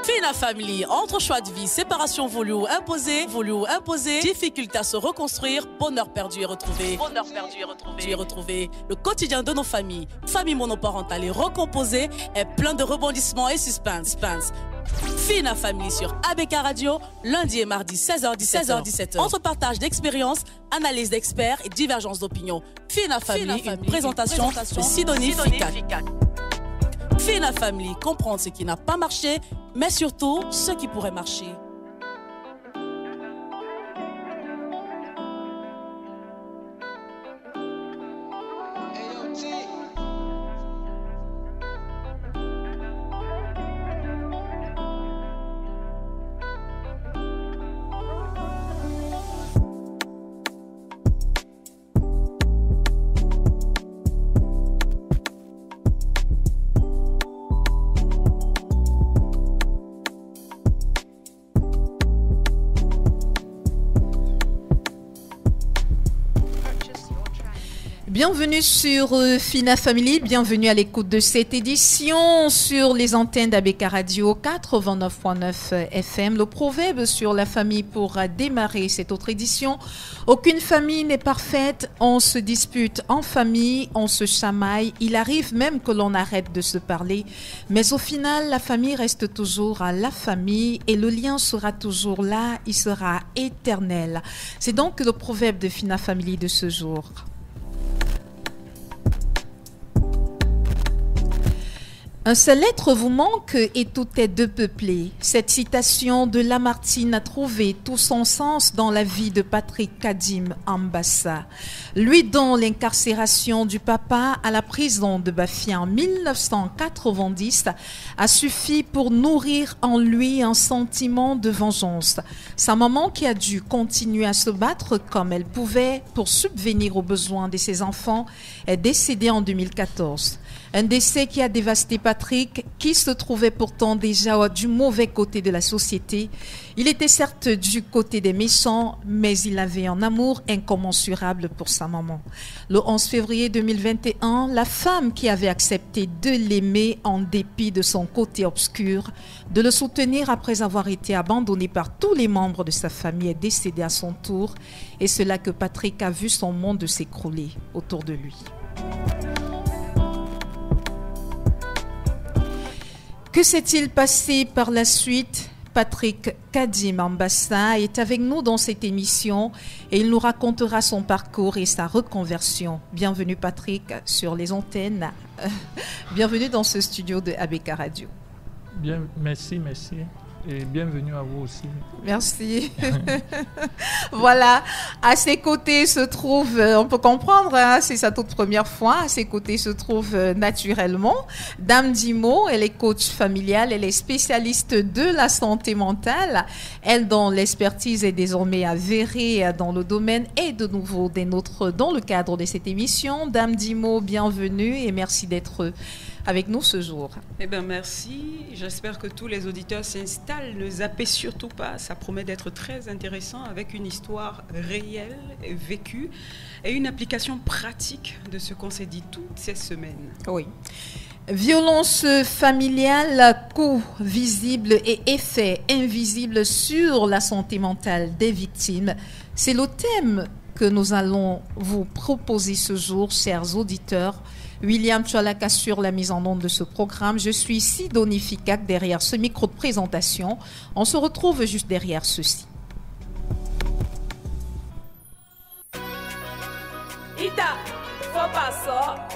Fina Family, entre choix de vie, séparation voulue ou imposée, difficulté à se reconstruire, bonheur perdu et retrouvé. Le quotidien de nos familles, famille monoparentale et recomposée, est plein de rebondissements et suspense. Fina Family sur ABK Radio, lundi et mardi 16h-17h. Entre partage d'expériences, analyse d'experts et divergence d'opinions. Fina Family, une présentation de Sidonie Ficat. Fina Family, comprendre ce qui n'a pas marché, mais surtout ce qui pourrait marcher. Bienvenue sur Fina Family, bienvenue à l'écoute de cette édition sur les antennes d'ABK Radio 89.9 FM. Le proverbe sur la famille pour démarrer cette autre édition. Aucune famille n'est parfaite, on se dispute en famille, on se chamaille. Il arrive même que l'on arrête de se parler. Mais au final, la famille reste toujours à la famille et le lien sera toujours là, il sera éternel. C'est donc le proverbe de Fina Family de ce jour. Un seul être vous manque et tout est depeuplé. Cette citation de Lamartine a trouvé tout son sens dans la vie de Patrick Kadim Ambassa. Lui dont l'incarcération du papa à la prison de Bafia en 1990 a suffi pour nourrir en lui un sentiment de vengeance. Sa maman qui a dû continuer à se battre comme elle pouvait pour subvenir aux besoins de ses enfants est décédée en 2014. Un décès qui a dévasté Patrick, qui se trouvait pourtant déjà du mauvais côté de la société. Il était certes du côté des méchants, mais il avait un amour incommensurable pour sa maman. Le 11 février 2021, la femme qui avait accepté de l'aimer en dépit de son côté obscur, de le soutenir après avoir été abandonné par tous les membres de sa famille, est décédée à son tour. Et c'est là que Patrick a vu son monde s'écrouler autour de lui. Que s'est-il passé par la suite? Patrick Kadim Ambassa est avec nous dans cette émission et il nous racontera son parcours et sa reconversion. Bienvenue Patrick sur les antennes. Bienvenue dans ce studio de ABK Radio. Bien, merci. Et bienvenue à vous aussi. Merci. Voilà, à ses côtés se trouve, on peut comprendre, hein, c'est sa toute première fois, à ses côtés se trouve naturellement Dame Dimo, elle est coach familiale, elle est spécialiste de la santé mentale, elle dont l'expertise est désormais avérée dans le domaine et de nouveau des nôtres dans le cadre de cette émission. Dame Dimo, bienvenue et merci d'être avec nous ce jour. Eh bien, merci. J'espère que tous les auditeurs s'installent. Ne zappez surtout pas. Ça promet d'être très intéressant avec une histoire réelle, vécue et une application pratique de ce qu'on s'est dit toutes ces semaines. Oui. Violence familiale, coûts visibles et effets invisibles sur la santé mentale des victimes. C'est le thème que nous allons vous proposer ce jour, chers auditeurs. William Tchalak assure la mise en onde de ce programme. Je suis Sidonie Ficat derrière ce micro de présentation. On se retrouve juste derrière ceci. Ita, faut pas ça.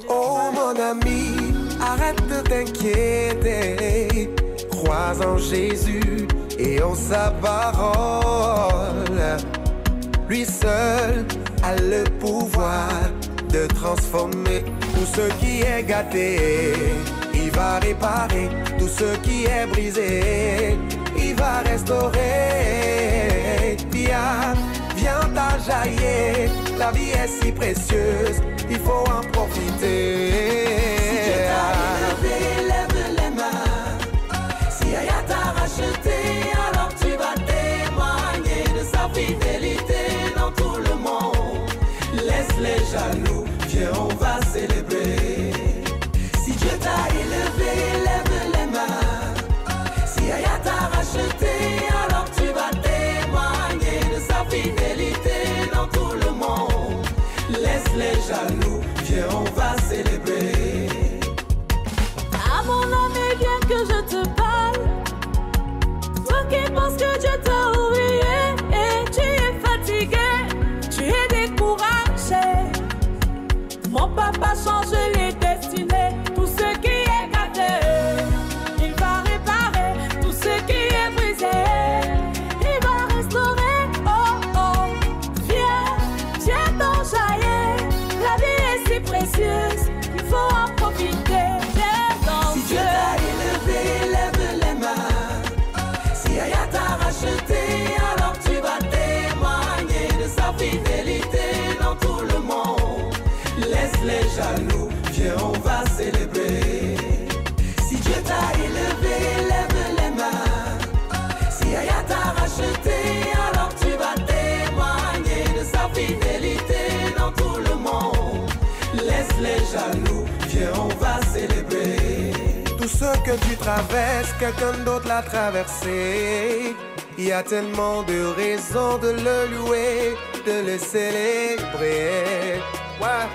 Oh mon ami, arrête de t'inquiéter. Crois en Jésus et en sa parole. Lui seul a le pouvoir de transformer tout ce qui est gâté. Il va réparer tout ce qui est brisé. Il va restaurer. Viens t'ajailler. La vie est si précieuse, il faut en profiter. Si Dieu t'a élevé, lève les mains. Si Aya t'a racheté, alors tu vas témoigner de sa fidélité. papa change les destinées. Tout ce qui est gâté, il va réparer. Tout ce qui est brisé, il va restaurer. Oh oh, viens t'enjailler. La vie est si précieuse, il faut en profiter. Si Dieu t'a élevé, lève les mains. Si Yaya t'a racheté, alors tu vas témoigner de sa fidélité dans tout le monde. Laisse les jaloux, viens on va célébrer. Si Dieu t'a élevé, lève les mains. Si Yaya t'a racheté, alors tu vas témoigner de sa fidélité dans tout le monde. Laisse les jaloux, viens on va célébrer. Tout ce que tu traverses, quelqu'un d'autre l'a traversé. Il y a tellement de raisons de le louer, de le célébrer. Ouais.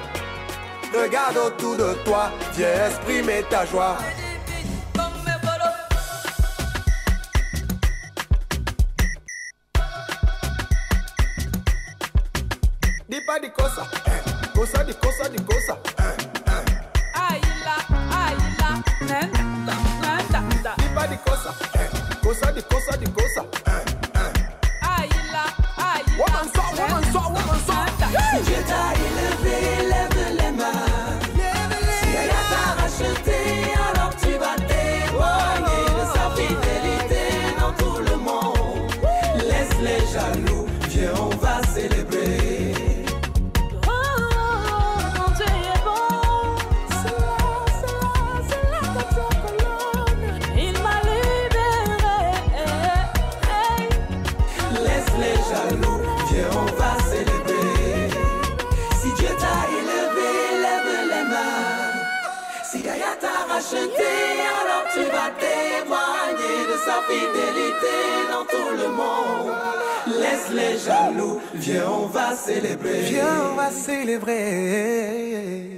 Regarde autour de toi, viens exprimer ta joie. Dis pas di cosa, cosa di cosa di cosa. Dis pas di cosa, cosa di cosa di cosa. Woman song. Si Dieu t'a élevé, lève les mains. Si Yaya t'a racheté, alors tu vas témoigner de sa fidélité dans tout le monde. Laisse les jaloux, viens on va célébrer. Alors tu vas témoigner de sa fidélité dans tout le monde. Laisse les jaloux, viens on va célébrer. Viens on va célébrer.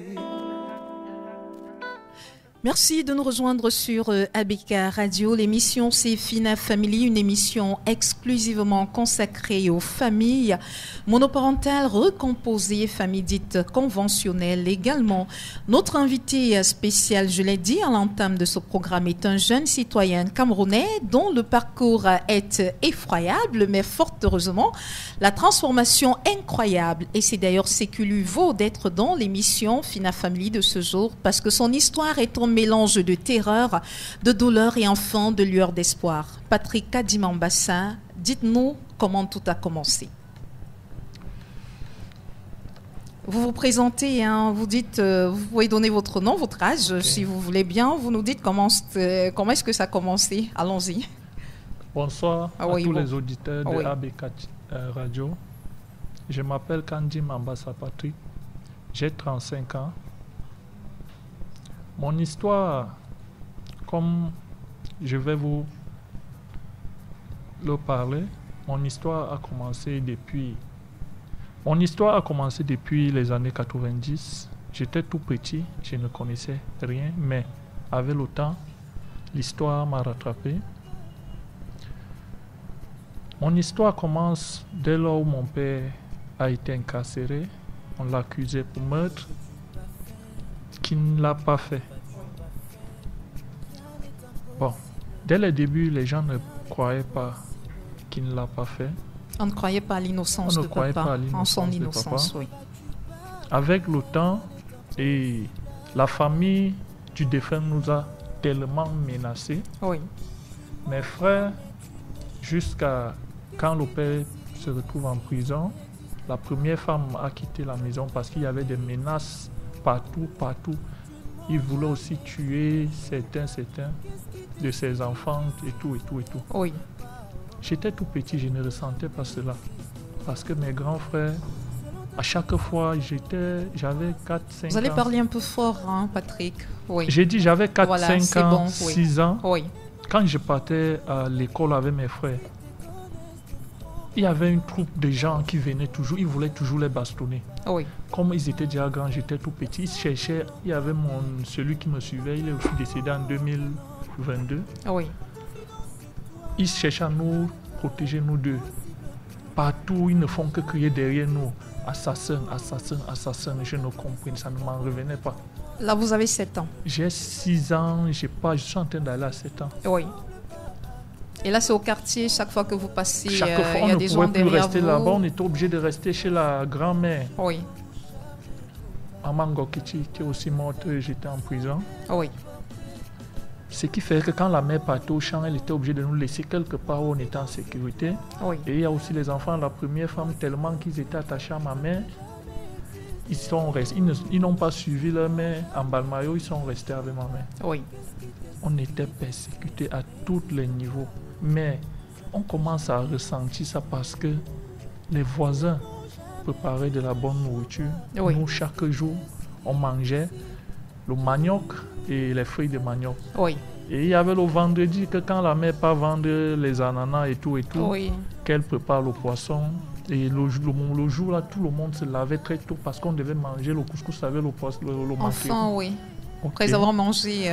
Merci de nous rejoindre sur ABK Radio. L'émission c'est Fina Family, une émission exclusivement consacrée aux familles monoparentales recomposées, familles dites conventionnelles également. Notre invité spécial, je l'ai dit à l'entame de ce programme, est un jeune citoyen camerounais dont le parcours est effroyable, mais fort heureusement, la transformation incroyable. Et c'est d'ailleurs ce qui lui vaut d'être dans l'émission Fina Family de ce jour, parce que son histoire est un mélange de terreur, de douleur et enfin de lueur d'espoir. Patrick Kadim Ambassa, dites-nous comment tout a commencé. Vous vous présentez, hein, vous dites, vous pouvez donner votre nom, votre âge, si vous voulez bien. Vous nous dites comment est-ce que ça a commencé. Allons-y. Bonsoir à tous les auditeurs de ABK Radio. Je m'appelle Kadim Ambassa Patrick. J'ai 35 ans. Mon histoire, comme je vais vous le parler, mon histoire a commencé depuis les années 90. J'étais tout petit, je ne connaissais rien, mais avec le temps, l'histoire m'a rattrapé. Mon histoire commence dès lors où mon père a été incarcéré. On l'a accusé pour meurtre, qui ne l'a pas fait. Bon, dès le début, les gens ne croyaient pas qu'il ne l'a pas fait. On ne croyait pas à l'innocence de papa, en son innocence, oui. Avec le temps, et la famille du défunt nous a tellement menacés. Oui. Mes frères, jusqu'à quand le père se retrouve en prison, la première femme a quitté la maison parce qu'il y avait des menaces partout. Il voulait aussi tuer certains de ses enfants et tout. Oui. J'étais tout petit, je ne ressentais pas cela. Parce que mes grands frères, à chaque fois, j'avais 4-5 ans. Vous allez parler un peu fort, hein, Patrick. Oui. J'ai dit j'avais 4-5 ans, bon, 6 ans. Oui. Quand je partais à l'école avec mes frères, il y avait une troupe de gens qui venaient toujours, ils voulaient toujours les bastonner. Oui. Comme ils étaient déjà grands, j'étais tout petit, ils cherchaient, il y avait celui qui me suivait, il est aussi décédé en 2022. Oui. Ils cherchaient à nous protéger, nous deux. Partout, ils ne font que crier derrière nous. assassin, je ne comprenais, ça ne m'en revenait pas. Là, vous avez 7 ans. J'ai 6 ans, je suis en train d'aller à 7 ans. Oui. Et là, c'est au quartier, chaque fois que vous passez, Chaque fois, il y a on des ne gens pouvait plus derrière rester vous. là-bas, on était obligé de rester chez la grand-mère. Oui, Maman Gokiti, qui est aussi morte, j'étais en prison. oui, Ce qui fait que quand la mère partait au champ, elle était obligée de nous laisser quelque part où on était en sécurité. oui. Et il y a aussi les enfants, la première femme, tellement qu'ils étaient attachés à ma mère, ils n'ont pas suivi leur mère en Balmayo, ils sont restés avec ma mère. Oui, On était persécutés à tous les niveaux. Mais on commence à ressentir ça parce que les voisins préparaient de la bonne nourriture. Oui. Nous, chaque jour, on mangeait le manioc et les feuilles de manioc. oui, Et il y avait le vendredi que quand la mère part vendre les ananas et tout, oui. qu'elle prépare le poisson. Et le jour là, tout le monde se lavait très tôt parce qu'on devait manger le couscous avec le poisson, le maquereau. Enfant, oui. Ok. Après avoir mangé...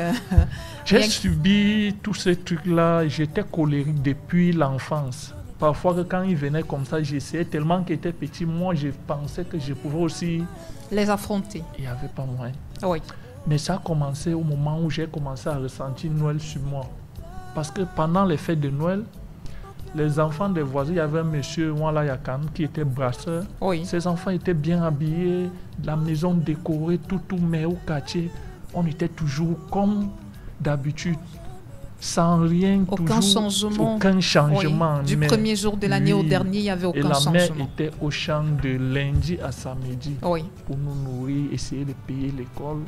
J'ai rien que- subi tous ces trucs-là. J'étais colérique depuis l'enfance. Parfois, que quand ils venaient comme ça, j'essayais tellement qu'ils étaient petits. Moi, je pensais que je pouvais aussi... les affronter. Il n'y avait pas moyen. Oui, Mais ça a commencé au moment où j'ai commencé à ressentir Noël sur moi. Parce que pendant les fêtes de Noël, les enfants des voisins, il y avait un monsieur, Wala Yakan, qui était brasseur. oui. Ces enfants étaient bien habillés, la maison décorée, tout, mais au quartier, on était toujours comme d'habitude, sans rien, Aucun changement. aucun changement. Oui. Du mais- premier jour de l'année au oui. dernier, il n'y avait Et aucun la mère changement. était au champ de lundi à samedi Oui, pour nous nourrir, essayer de payer l'école.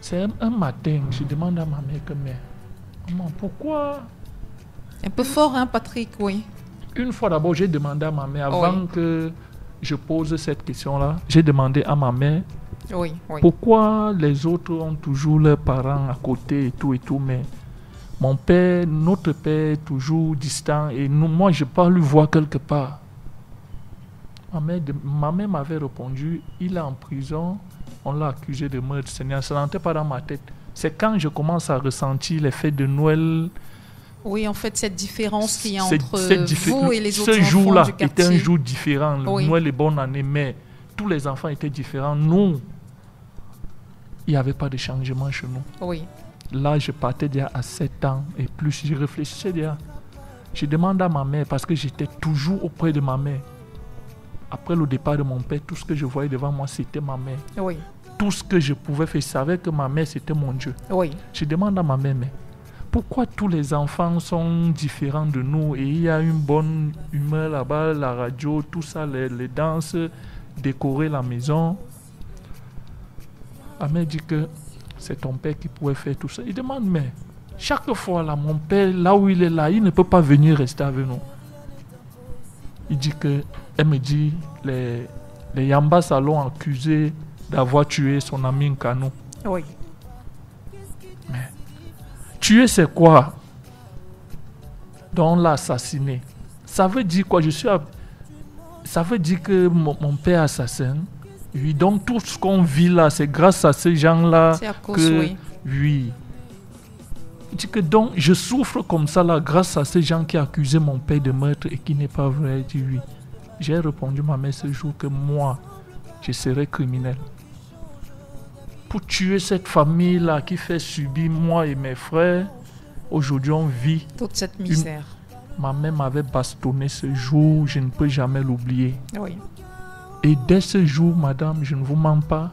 C'est un matin, je demande à ma mère que, mais, maman, pourquoi? un peu fort, hein, Patrick, oui. Une fois d'abord, j'ai demandé à ma mère, avant Oui. que je pose cette question-là, j'ai demandé à ma mère, Oui, oui. pourquoi les autres ont toujours leurs parents à côté et tout, mais mon père, notre père est toujours distant et nous, moi, je ne peux pas lui voir quelque part. Ma mère m'avait répondu, il est en prison, on l'a accusé de meurtre. Ça n'entrait pas dans ma tête. C'est quand je commence à ressentir les fêtes de Noël. Oui, en fait, cette différence qu'il y a C'est- entre c'est diffé- vous et les autres Ce enfants jour-là du était quartier. un jour différent. Le Oui. Noël et bonne année, mais tous les enfants étaient différents. Nous, il n'y avait pas de changement chez nous. Oui, Là, je partais déjà à 7 ans et plus. Je réfléchissais déjà. Je demandais à ma mère parce que j'étais toujours auprès de ma mère. Après le départ de mon père, tout ce que je voyais devant moi, c'était ma mère. oui, Tout ce que je pouvais faire, je savais que ma mère, c'était mon Dieu. oui. Je demande à ma mère, mais pourquoi tous les enfants sont différents de nous et il y a une bonne humeur là-bas, la radio, tout ça, les danses, décorer la maison. Ma mère dit que c'est ton père qui pouvait faire tout ça. Il demande, mais chaque fois là, mon père, là où il est là, il ne peut pas venir rester avec nous. Il dit que, elle me dit, les Yambas l'ont accusé d'avoir tué son ami Nkano. Oui, Tuer, c'est quoi? Donc, on l'a assassiné. Ça veut dire quoi? Ça veut dire que mon père est assassin. Oui, donc tout ce qu'on vit là, c'est grâce à ces gens-là c'est à cause, que... oui. Oui. Il dit que donc, je souffre comme ça là, grâce à ces gens qui accusaient mon père de meurtre et qui n'est pas vrai. Il dit oui. J'ai répondu à ma mère ce jour que moi, je serais criminel. Pour tuer cette famille-là qui fait subir moi et mes frères, aujourd'hui on vit. Toute cette misère. Ma mère m'avait bastonné ce jour, je ne peux jamais l'oublier. Oui, Et dès ce jour, madame, je ne vous mens pas,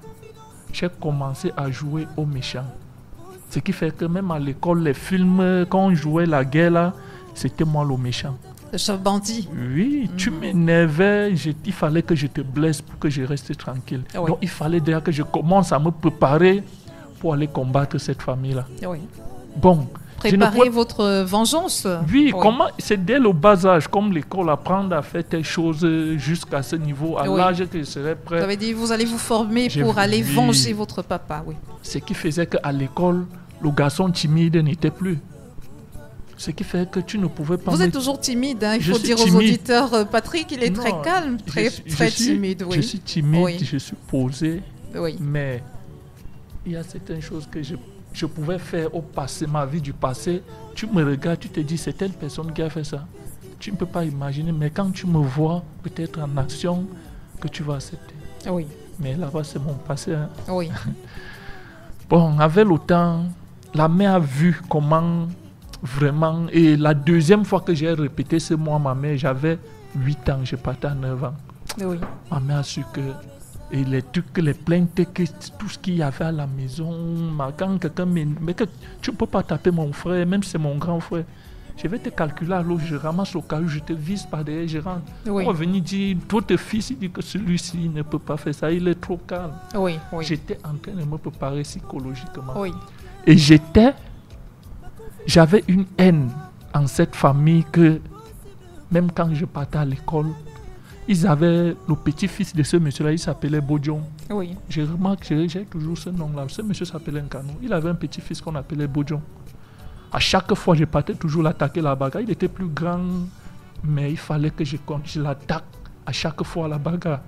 j'ai commencé à jouer au méchant. Ce qui fait que même à l'école, les films, quand on jouait la guerre là, c'était moi le méchant. le chef bandit. Oui, tu m'énervais, il fallait que je te blesse pour que je reste tranquille. Oui. Donc il fallait déjà que je commence à me préparer pour aller combattre cette famille-là. Oui. Bon, je ne Préparez pouvais- votre vengeance. Oui, comment c'est dès le bas âge, comme l'école, apprendre à faire telle chose jusqu'à ce niveau, à Oui. l'âge que je serais Vous prêt. avez dit vous allez vous former J'ai pour vu- aller oui. venger votre papa, oui. Ce qui faisait qu'à l'école, le garçon timide n'était plus. Ce qui fait que tu ne pouvais pas... Vous me- êtes toujours timide, hein, il Je faut suis dire aux timide. auditeurs. Patrick, il est Non, très calme, je très, suis- très je suis- timide, oui. Je suis timide, Oui. je suis posé, Oui, mais il y a certaines choses que je pouvais faire au passé, ma vie du passé. Tu me regardes, tu te dis, c'est telle personne qui a fait ça. Tu ne peux pas imaginer, mais quand tu me vois peut-être en action, que tu vas accepter. Oui. Mais là-bas, c'est mon passé. Hein. Oui. Bon, avec le temps, la mère a vu comment vraiment... Et la deuxième fois que j'ai répété ce mot à ma mère, j'avais 8 ans, je partais à 9 ans. Oui. Ma mère a su que... Et les trucs, les plaintes, que tout ce qu'il y avait à la maison, quand quelqu'un me... Mais que tu ne peux pas taper mon frère, même si c'est mon grand frère. Je vais te calculer à l'eau, je ramasse au caillou, je te vise par derrière, je rentre. Oui. On va venir dire, votre fils, il dit que celui-ci ne peut pas faire ça, il est trop calme. Oui. Oui. J'étais en train de me préparer psychologiquement. Oui. Et j'avais une haine en cette famille que, même quand je partais à l'école, ils avaient le petit-fils de ce monsieur-là, il s'appelait Bodjon. Oui. Je remarque, j'ai toujours ce nom-là. Ce monsieur s'appelait Nkano. Il avait un petit-fils qu'on appelait Bodjon. À chaque fois, je partais toujours l'attaquer la bagarre. Il était plus grand, mais il fallait que je l'attaque à chaque fois la bagarre.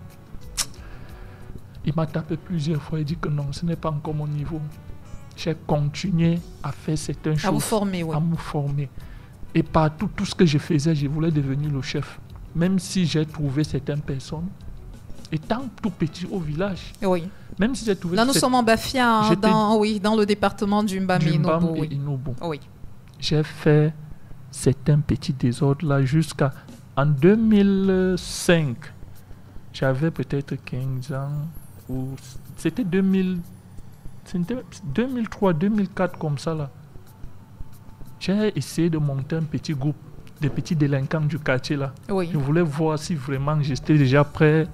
Il m'a tapé plusieurs fois. Il dit que non, ce n'est pas encore mon niveau. J'ai continué à faire certaines choses. À vous former, oui. À me former. Et partout, tout ce que je faisais, je voulais devenir le chef. Même si j'ai trouvé certaines personnes, étant tout petit au village. Oui. Même si j'ai trouvé... Là, nous sommes en Bafia, hein, dans le département du Mbam et Inobo. Oui. Inobo. Oui. J'ai fait certains petits désordres là jusqu'à... En 2005, j'avais peut-être 15 ans. Ou c'était 2003, 2004 comme ça là. J'ai essayé de monter un petit groupe de petits délinquants du quartier là. Oui. Je voulais voir si vraiment j'étais déjà prêt.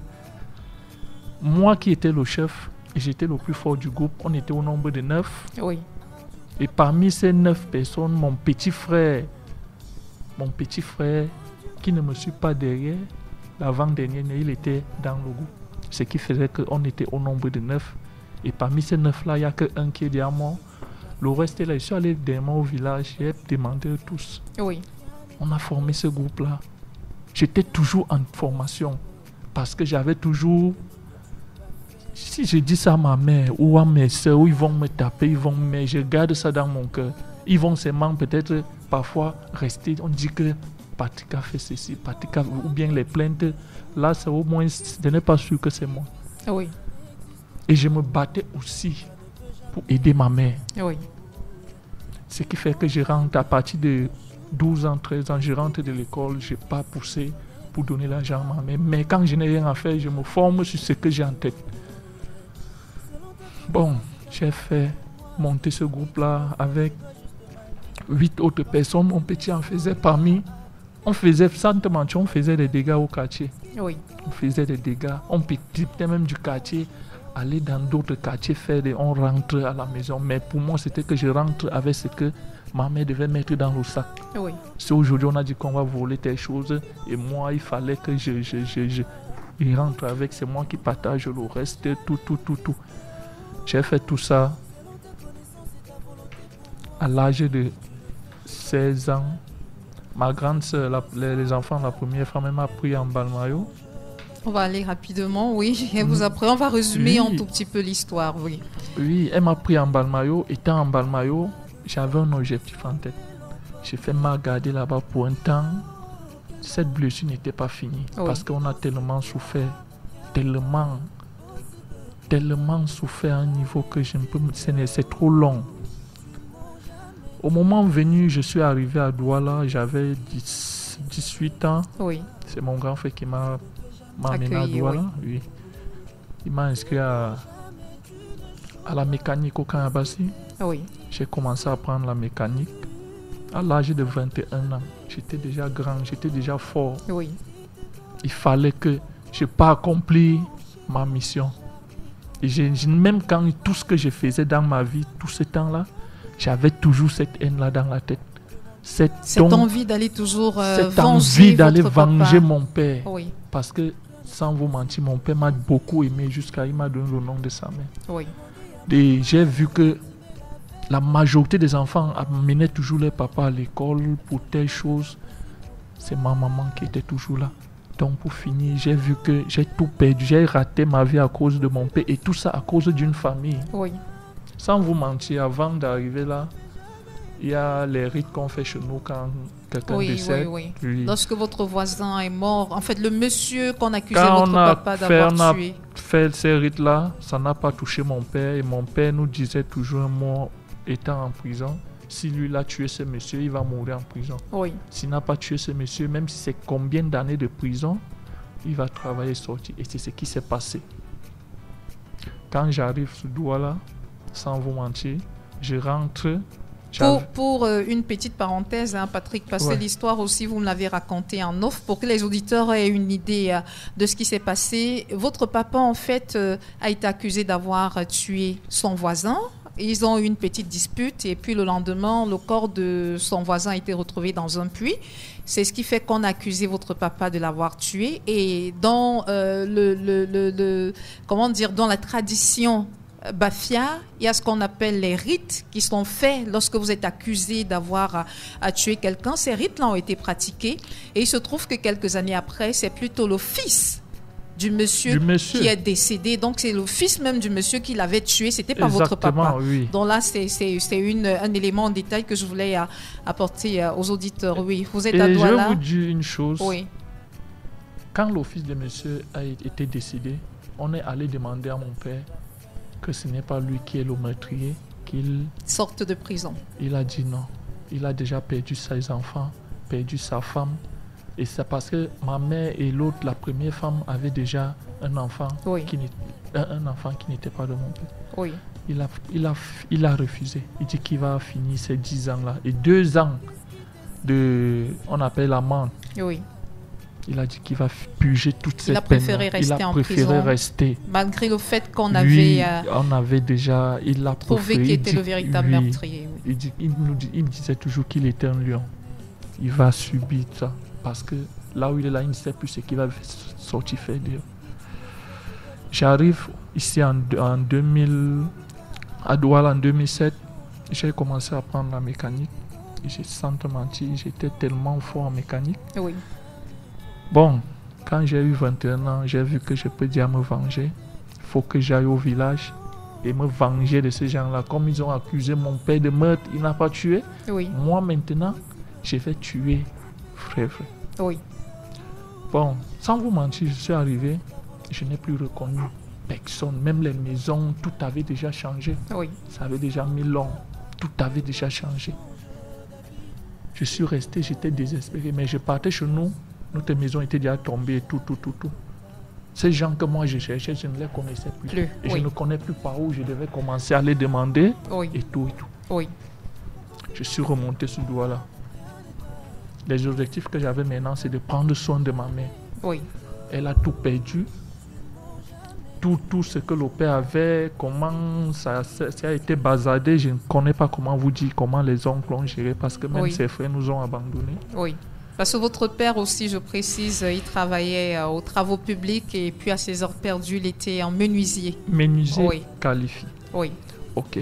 Moi qui étais le chef, et j'étais le plus fort du groupe, on était au nombre de 9. Oui. Et parmi ces 9 personnes, mon petit frère, qui ne me suit pas derrière, l'avant-dernier, il était dans le groupe. Ce qui faisait qu'on était au nombre de 9. Et parmi ces 9-là, il n'y a qu'un qui est derrière moi. Le reste est là. Je suis allé derrière moi au village, j'ai demandé à tous. Oui. On a formé ce groupe-là. J'étais toujours en formation. Parce que j'avais toujours... Si je dis ça à ma mère ou à mes soeurs, ils vont me taper, mais je garde ça dans mon cœur. Ils vont seulement peut-être parfois rester. On dit que Patrick a fait ceci, Patrick a... ou bien les plaintes. Là, c'est au moins, je n'ai pas sûr que c'est moi. Oui. Et je me battais aussi pour aider ma mère. Oui. Ce qui fait que je rentre à partir de 12 ans, 13 ans, je rentre de l'école, je n'ai pas poussé pour donner l'argent à ma mère. Mais quand je n'ai rien à faire, je me forme sur ce que j'ai en tête. Bon, j'ai fait monter ce groupe-là avec 8 autres personnes. Mon petit en faisait parmi. On faisait, sans te mentir, on faisait des dégâts au quartier. Oui. On faisait des dégâts. On quittait même du quartier, aller dans d'autres quartiers, on rentre à la maison. Mais pour moi, c'était que je rentre avec ce que ma mère devait mettre dans le sac. Oui. Si aujourd'hui on a dit qu'on va voler telle chose, et moi, il fallait que je rentre avec, c'est moi qui partage le reste, tout. J'ai fait tout ça à l'âge de 16 ans. Ma grande soeur, les enfants, la première femme, elle m'a pris en Balmayo. On va aller rapidement, oui. Et vous après, on va résumer un tout petit peu l'histoire, oui. Oui, elle m'a pris en Balmayo. Étant en Balmayo, j'avais un objectif en tête. J'ai fait ma garder là-bas pour un temps. Cette blessure n'était pas finie. Oui. Parce qu'on a tellement souffert. Tellement souffert à un niveau que je ne peux... C'est trop long. Au moment venu, je suis arrivé à Douala, j'avais 18 ans. Oui. C'est mon grand frère qui m'a amené à Douala. Oui. Il m'a inscrit à la mécanique au Kanabassi. Oui. J'ai commencé à apprendre la mécanique à l'âge de 21 ans. J'étais déjà grand, j'étais déjà fort. Oui. Il fallait que je pas accomplir ma mission. Et même quand tout ce que je faisais dans ma vie, tout ce temps-là, j'avais toujours cette haine-là dans la tête. Cette envie d'aller toujours venger mon père. Oui. Parce que, sans vous mentir, mon père m'a beaucoup aimé jusqu'à il m'a donné le nom de sa mère. Oui. Et j'ai vu que la majorité des enfants amenaient toujours leur papa à l'école pour telle chose. C'est ma maman qui était toujours là. Donc pour finir, j'ai vu que j'ai tout perdu. J'ai raté ma vie à cause de mon père. Et tout ça à cause d'une famille. Oui. Sans vous mentir, avant d'arriver là, il y a les rites qu'on fait chez nous quand quelqu'un Oui, décède. oui. Oui. Lorsque votre voisin est mort, en fait, le monsieur qu'on accusait Quand votre on a papa d'avoir tué. fait ces rites-là, ça n'a pas touché mon père. Et mon père nous disait toujours un mot, étant en prison, si lui l'a tué ce monsieur, il va mourir en prison. Oui, S'il n'a pas tué ce monsieur, même si c'est combien d'années de prison, il va travailler et sortir. Et c'est ce qui s'est passé. Quand j'arrive sur Douala, sans vous mentir, je rentre. Pour une petite parenthèse, hein, Patrick, parce que l'histoire aussi, vous me l'avez racontée en off, pour que les auditeurs aient une idée de ce qui s'est passé. Votre papa, en fait, a été accusé d'avoir tué son voisin. Ils ont eu une petite dispute et puis le lendemain, le corps de son voisin a été retrouvé dans un puits. C'est ce qui fait qu'on a accusé votre papa de l'avoir tué. Et dans dans la tradition Bafia, il y a ce qu'on appelle les rites qui sont faits lorsque vous êtes accusé d'avoir tué quelqu'un. Ces rites-là ont été pratiqués et il se trouve que quelques années après, c'est plutôt le fils du monsieur qui est décédé. Donc, c'est le fils même du monsieur qui l'avait tué. C'était pas votre papa. Oui. Donc là, c'est un élément en détail que je voulais apporter aux auditeurs. Oui, vous êtes à Douala. Je vous dis une chose. Oui. Quand le fils de monsieur a été décédé, on est allé demander à mon père que ce n'est pas lui qui est le meurtrier, qu'il sorte de prison. Il a dit non. Il a déjà perdu ses enfants, perdu sa femme. Et c'est parce que ma mère et l'autre, la première femme, avaient déjà un enfant, qui n'était pas de mon père. Oui. Il a refusé. Il dit qu'il va finir ces 10 ans-là. Et 2 ans on appelle l'amende. Oui. Il a dit qu'il va purger toutes ces peines. Il a préféré rester en prison. Malgré le fait qu'on avait déjà... Il a trouvé qu'il était le véritable meurtrier. Oui. Il disait toujours qu'il était un lion. Il va subir ça. Parce que là où il est là, il ne sait plus ce qu'il va sortir faire dire. J'arrive ici à Douala en 2007. J'ai commencé à apprendre la mécanique. J'ai sans te mentir, j'étais tellement fort en mécanique. Oui. Bon, quand j'ai eu 21 ans, j'ai vu que je peux dire me venger. Il faut que j'aille au village et me venger de ces gens-là. Comme ils ont accusé mon père de meurtre, il n'a pas tué. Oui. Moi maintenant, je vais tuer frère. Oui. Bon, sans vous mentir, je suis arrivé, je n'ai plus reconnu personne. Même les maisons, tout avait déjà changé. Oui. Ça avait déjà mis long. Tout avait déjà changé. Je suis resté, j'étais désespéré. Mais je partais chez nous, notre maison était déjà tombée, tout. Ces gens que moi je cherchais, je ne les connaissais plus. Et je ne connais plus par où je devais commencer à les demander. Oui. Et tout. Oui. Je suis remonté sur Douala. Les objectifs que j'avais maintenant, c'est de prendre soin de ma mère. Oui. Elle a tout perdu. Tout ce que le père avait, comment ça a été bazardé, je ne connais pas comment vous dire, comment les oncles ont géré, parce que même ses frères nous ont abandonnés. Oui. Parce que votre père aussi, je précise, il travaillait aux travaux publics et puis à ses heures perdues, il était en menuisier. Menuisier qualifié. Oui. Ok.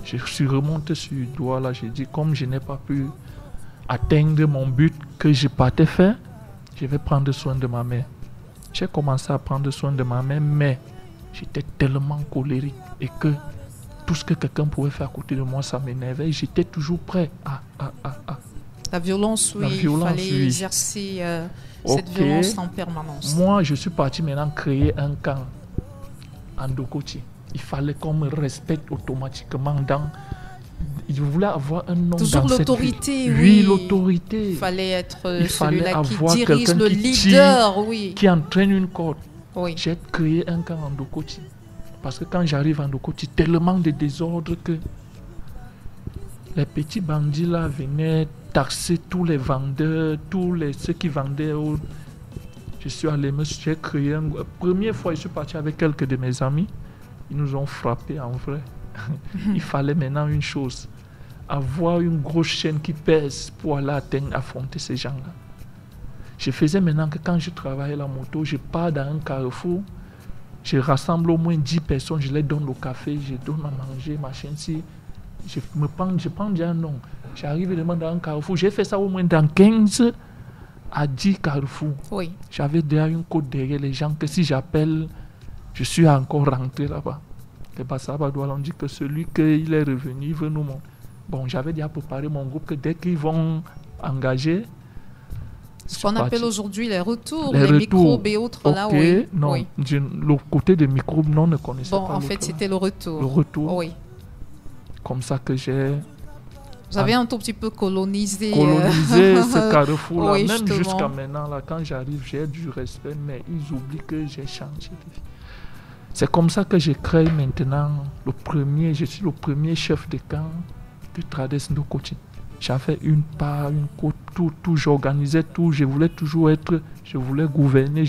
Je suis remonté sur Douala, j'ai dit, comme je n'ai pas pu atteindre mon but que je partais faire, je vais prendre soin de ma mère. J'ai commencé à prendre soin de ma mère, mais j'étais tellement colérique et que tout ce que quelqu'un pouvait faire à côté de moi, ça m'énervait. J'étais toujours prêt à... La violence, oui. Il fallait exercer cette violence en permanence. Moi, je suis parti maintenant créer un camp en Ndokoti. Il fallait qu'on me respecte automatiquement dans... Je voulais avoir un nom toujours dans l'autorité, cette vie. Oui, l'autorité. Il fallait être celui-là qui dirige, le leader, oui. Qui entraîne une corde. Oui. J'ai créé un camp en Ndokoti. Parce que quand j'arrive en Ndokoti, tellement de désordre que les petits bandits là venaient taxer tous les vendeurs, ceux qui vendaient. Je suis allé, j'ai créé un... Première fois, je suis parti avec quelques de mes amis. Ils nous ont frappés en vrai. Il fallait maintenant une chose, avoir une grosse chaîne qui pèse pour aller affronter ces gens-là. Je faisais maintenant que quand je travaillais la moto, je pars dans un carrefour, je rassemble au moins 10 personnes, je les donne le café, je donne à manger, machin, si je prends déjà un nom. J'arrive dans un carrefour, j'ai fait ça au moins dans 15 à 10 carrefours. Oui. J'avais déjà une côte derrière les gens que si j'appelle, je suis encore rentré là-bas. Les Bassabadois ont dit que celui qu'il est revenu, il veut nous montrer. Bon, j'avais déjà préparé mon groupe que dès qu'ils vont engagé. Ce qu'on parti. appelle aujourd'hui les retours, Les les retours. microbes et autres, là, Ok, oui. non, Oui. le côté des microbes, non, ne connaissais Bon, pas. en fait, l'autre, c'était le retour. le retour. Oui. Comme ça que j'ai Vous avez un tout petit peu colonisé. colonisé ce carrefour-là. Oui, Même justement. jusqu'à maintenant, là, quand j'arrive, j'ai du respect, mais ils oublient que j'ai changé de vie. C'est comme ça que j'ai créé maintenant je suis le premier chef de camp de Trades Ndokochi. J'avais une part, une côte, tout, j'organisais tout, je voulais gouverner,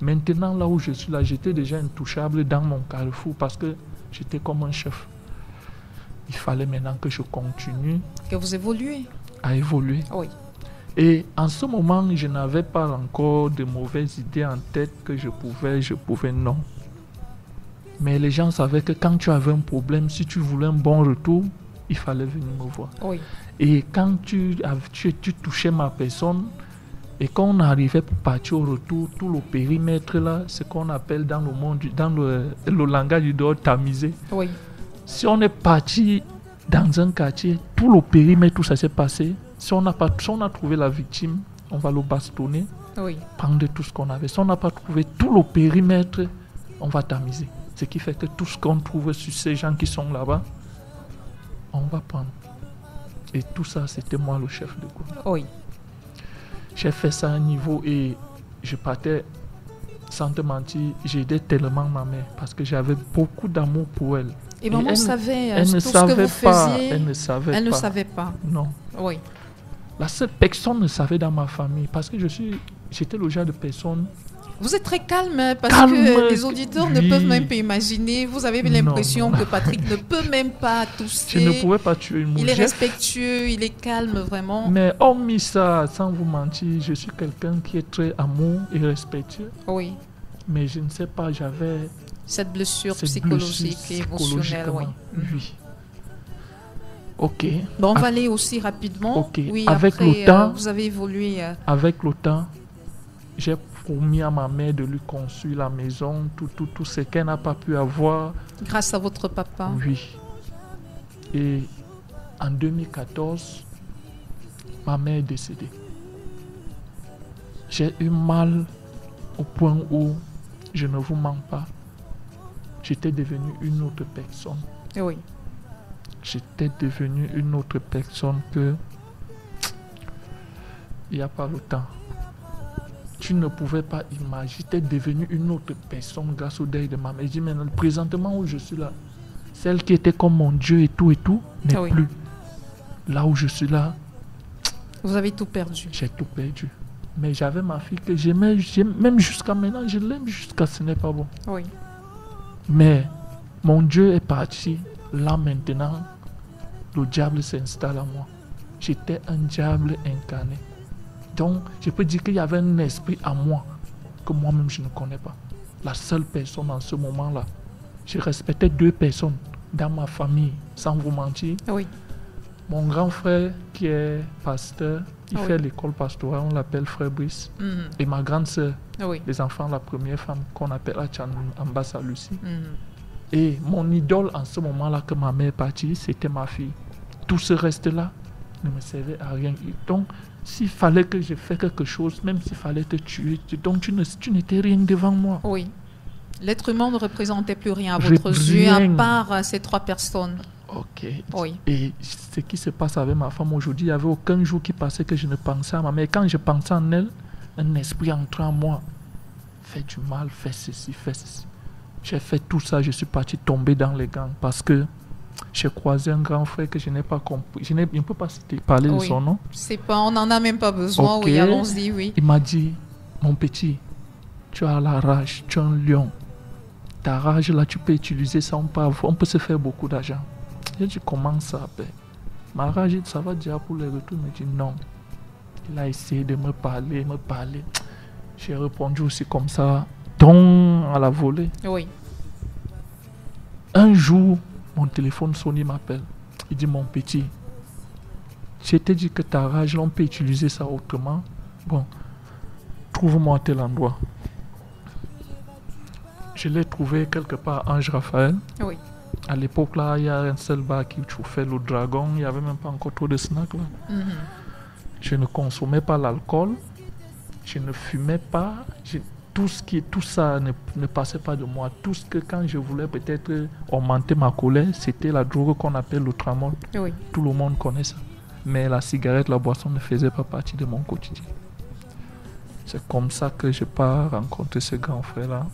Maintenant, là où je suis là, j'étais déjà intouchable dans mon carrefour parce que j'étais comme un chef. Il fallait maintenant que je continue Que vous évoluez. à évoluer. Oui. Et en ce moment, je n'avais pas encore de mauvaises idées en tête que je pouvais non. Mais les gens savaient que quand tu avais un problème, si tu voulais un bon retour, il fallait venir me voir. Oui. Et quand tu touchais ma personne, et quand on arrivait pour partir au retour, tout le périmètre là, ce qu'on appelle dans le monde, dans le langage du dehors, tamisé. Oui. Si on est parti dans un quartier, tout le périmètre, tout ça s'est passé. Si on a trouvé la victime, on va le bastonner, Oui. prendre tout ce qu'on avait. Si on n'a pas trouvé tout le périmètre, on va tamiser. Ce qui fait que tout ce qu'on trouve sur ces gens qui sont là-bas, on va prendre. Et tout ça, c'était moi le chef de groupe. Oui. J'ai fait ça à un niveau et je partais, sans te mentir, j'aidais tellement ma mère parce que j'avais beaucoup d'amour pour elle. Et maman savait elle tout ne ce que savait vous pas, faisiez. elle ne savait Elle pas. ne savait pas. Non. Oui. La seule personne ne savait dans ma famille parce que j'étais le genre de personne. Vous êtes très calme hein, parce Calme, que les auditeurs ne oui. peuvent même pas imaginer. Vous avez l'impression Non. que Patrick ne peut même pas tousser. Je ne pouvais pas tuer une mouche. Il est respectueux, il est calme vraiment. Mais hormis ça, sans vous mentir, je suis quelqu'un qui est très amour et respectueux. Oui. Mais je ne sais pas, j'avais Cette blessure cette psychologique blessure et émotionnelle, oui. psychologiquement. Oui. Ok. Bon, on va aller aussi rapidement. Ok. Oui, Avec après, le temps- vous avez évolué. Avec le temps, j'ai promis à ma mère de lui construire la maison, tout ce qu'elle n'a pas pu avoir. Grâce à votre papa. Oui. Et en 2014, ma mère est décédée. J'ai eu mal au point où, je ne vous mens pas, j'étais devenu une autre personne. Oui. J'étais devenu une autre personne que il n'y a pas longtemps. Tu ne pouvais pas imaginer. J'étais devenu une autre personne grâce au deuil de ma mère. Je dis maintenant, présentement où je suis là, celle qui était comme mon Dieu et tout, n'est Oui. plus. Là où je suis là, Vous avez tout perdu. j'ai tout perdu. Mais j'avais ma fille que j'aimais, même jusqu'à maintenant, je l'aime jusqu'à ce n'est pas bon. Oui. Mais mon Dieu est parti. Là maintenant, le diable s'installe à moi. J'étais un diable incarné. Donc, je peux dire qu'il y avait un esprit à moi que moi-même je ne connais pas. La seule personne en ce moment-là, je respectais 2 personnes dans ma famille, sans vous mentir. Oui. Mon grand frère qui est pasteur, il Ah oui. fait l'école pastorale, on l'appelle Frère Brice. Mhm. Et ma grande sœur, Oui. les enfants, la première femme qu'on appelle Achan Ambassa Lucie. Mhm. Et mon idole en ce moment-là que ma mère est partie, c'était ma fille. Tout ce reste-là ne me servait à rien. Donc, s'il fallait que je fasse quelque chose, même s'il fallait te tuer, donc tu n'étais rien devant moi. Oui. L'être humain ne représentait plus rien à Rien. votre yeux, à part ces 3 personnes. Ok. Oui. Et ce qui se passe avec ma femme aujourd'hui, il n'y avait aucun jour qui passait que je ne pensais à ma mère. Quand je pensais en elle, un esprit entrait en moi. Fais du mal, fais ceci, fais ceci. J'ai fait tout ça, je suis parti tomber dans les gangs parce que j'ai croisé un grand frère que je n'ai pas compris. Je ne peux pas parler de Oui. son nom. C'est pas, on n'en a même pas besoin. Ok. Oui, allons-y, oui. Il m'a dit, mon petit, tu as la rage, tu es un lion. Ta rage là, tu peux utiliser ça, on peut se faire beaucoup d'argent. J'ai dit, comment ça? Ben, ma rage, ça va déjà pour les retours. Il m'a dit non. Il a essayé de me parler. J'ai répondu aussi comme ça, donc à la volée. Oui. Un jour, mon téléphone sonne, il m'appelle. Il dit, mon petit, je t'ai dit que ta rage, là, on peut utiliser ça autrement. Bon, trouve-moi tel endroit. Je l'ai trouvé quelque part à Ange Raphaël. Oui. À l'époque, là, il y a un seul bar qui chauffait le dragon. Il n'y avait même pas encore trop de snacks, là. Mhm. Je ne consommais pas l'alcool. Je ne fumais pas. Tout ça ne passait pas de moi. Tout ce que quand je voulais peut-être augmenter ma colère, c'était la drogue qu'on appelle le tramol. Oui. Tout le monde connaît ça. Mais la cigarette, la boisson ne faisait pas partie de mon quotidien. C'est comme ça que je pars rencontrer ce grand frère-là.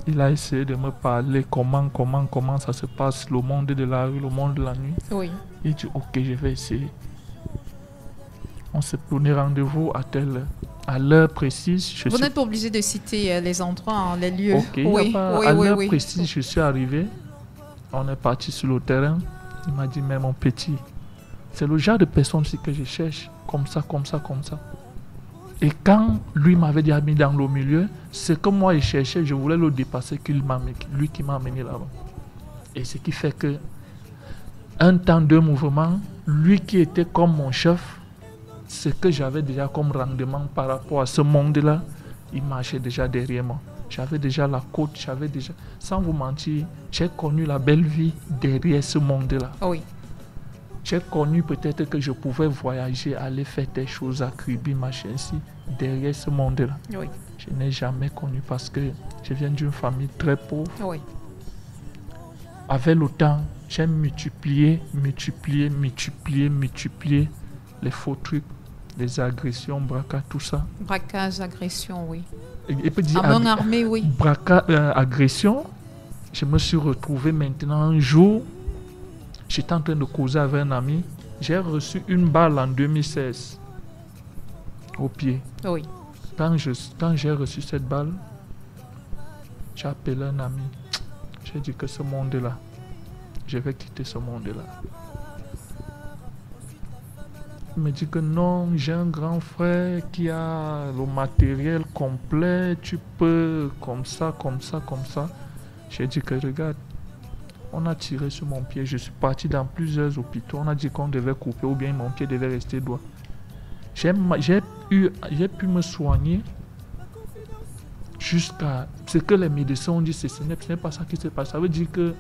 Il a essayé de me parler comment ça se passe, le monde de la rue, le monde de la nuit. Oui. Il dit, ok, je vais essayer. On s'est donné rendez-vous à l'heure précise. Vous n'êtes pas obligé de citer les endroits, hein, les lieux. Ok, à l'heure précise, je suis arrivé. On est parti sur le terrain. Il m'a dit, mais mon petit, c'est le genre de personne aussi que je cherche. Comme ça. Et quand lui m'avait déjà mis dans le milieu, ce que moi je cherchais, je voulais le dépasser, lui qui m'a amené là-bas. Et ce qui fait que, un temps, deux mouvements, lui qui était comme mon chef, ce que j'avais déjà comme rendement par rapport à ce monde-là, il marchait déjà derrière moi. J'avais déjà la côte, sans vous mentir, j'ai connu la belle vie derrière ce monde-là. Oui. J'ai connu peut-être que je pouvais voyager, aller faire des choses à Kribi, machin, ici, derrière ce monde-là. Oui. Je n'ai jamais connu parce que je viens d'une famille très pauvre. Oui. Avec le temps, j'ai multiplié les faux trucs, les agressions, braquages, tout ça. Braquage, agression, oui. Et peut dire à main armée, oui. Agression, je me suis retrouvé maintenant un jour, j'étais en train de causer avec un ami, j'ai reçu une balle en 2016 au pied. Oui. Quand j'ai reçu cette balle, j'ai appelé un ami. J'ai dit que ce monde-là, je vais quitter ce monde-là. Il me dit que non, j'ai un grand frère qui a le matériel complet, tu peux comme ça. J'ai dit que regarde, on a tiré sur mon pied, je suis parti dans plusieurs hôpitaux, on a dit qu'on devait couper ou bien mon pied devait rester droit. J'ai pu me soigner jusqu'à ce que les médecins ont dit, ce n'est pas ça qui se passe. Ça veut dire que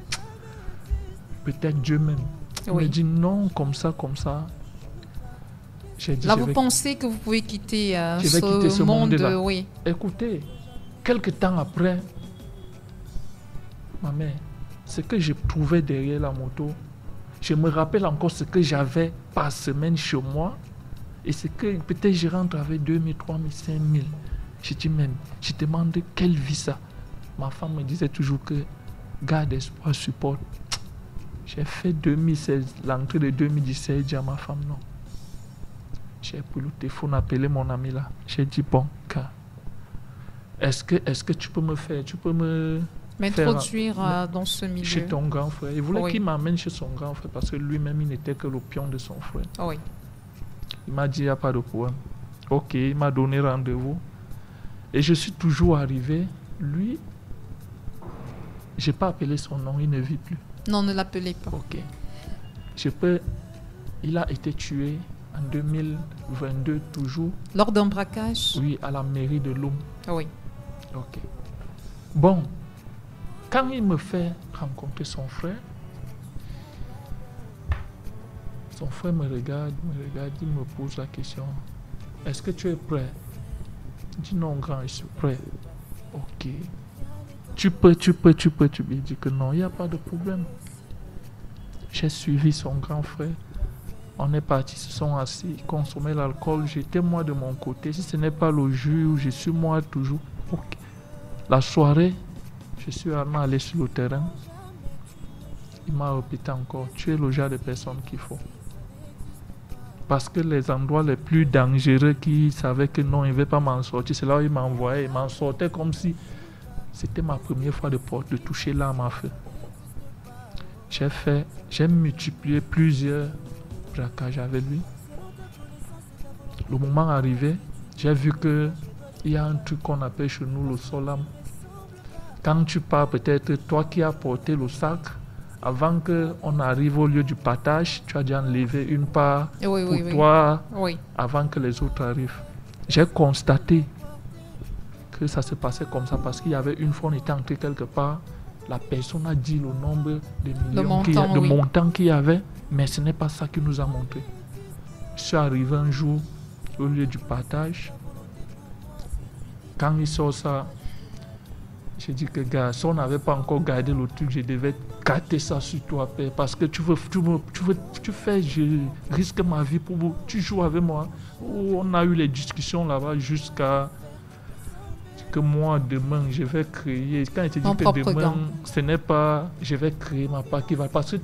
peut-être Dieu même. Il me dit non, comme ça. Dit, là, vous pensez que vous pouvez quitter ce monde-là. Oui. Écoutez, quelques temps après, ma mère, ce que je trouvais derrière la moto, je me rappelle encore ce que j'avais par semaine chez moi. Et c'est que peut-être je rentre avec 2 000, 3 000, 5 000. Je dis même, je demande quelle vie ça. Ma femme me disait toujours que garde espoir, supporte. J'ai fait 2016, l'entrée de 2017, j'ai dit à ma femme non. J'ai pris le téléphone, appelé mon ami là. J'ai dit bon, est-ce que tu peux me m'introduire dans ce milieu chez ton grand frère. Il voulait qu'il m'amène chez son grand frère parce que lui-même il n'était que le pion de son frère. Oui. Il m'a dit il n'y a pas de problème. Ok, il m'a donné rendez-vous. Et je suis toujours arrivé. Lui, je n'ai pas appelé son nom, il ne vit plus. Non, ne l'appelez pas. Ok. Il a été tué en 2022 toujours. Lors d'un braquage? Oui, à la mairie de Loum. Oui. Ok. Bon, quand il me fait rencontrer son frère me regarde, il me pose la question. Est-ce que tu es prêt? Je dis non, grand, je suis prêt. Ok. Tu peux. Il dit que non, il n'y a pas de problème. J'ai suivi son grand frère. On est partis, se sont assis, consommer l'alcool. J'étais moi de mon côté. Si ce n'est pas le jour, je suis moi toujours. Okay. La soirée, je suis allé sur le terrain. Il m'a répété encore, tu es le genre de personne qu'il faut. Parce que les endroits les plus dangereux qui savaient que non, il ne va pas m'en sortir, c'est là où il m'envoyait. Il m'en sortait comme si c'était ma première fois de toucher l'arme à feu. J'ai multiplié plusieurs braquages avec lui. Le moment arrivé, j'ai vu qu'il y a un truc qu'on appelle chez nous le solam. Quand tu pars, peut-être toi qui as porté le sac, avant qu'on arrive au lieu du partage, tu as déjà enlevé une part pour toi avant que les autres arrivent. J'ai constaté que ça se passait comme ça parce qu'il y avait une fois, on était entré quelque part, la personne a dit le nombre de millions de montants qu'il y avait, mais ce n'est pas ça qu'il nous a montré. Je suis arrivé un jour, au lieu du partage. Quand il sort ça, j'ai dit que gars, si on n'avait pas encore gardé le truc, je devais gâter ça sur toi, père, parce que tu fais, je risque ma vie pour vous, tu joues avec moi. On a eu les discussions là-bas jusqu'à que moi, demain, je vais créer. Quand il te dit que demain, ce n'est pas, je vais créer ma part qui va. Parce que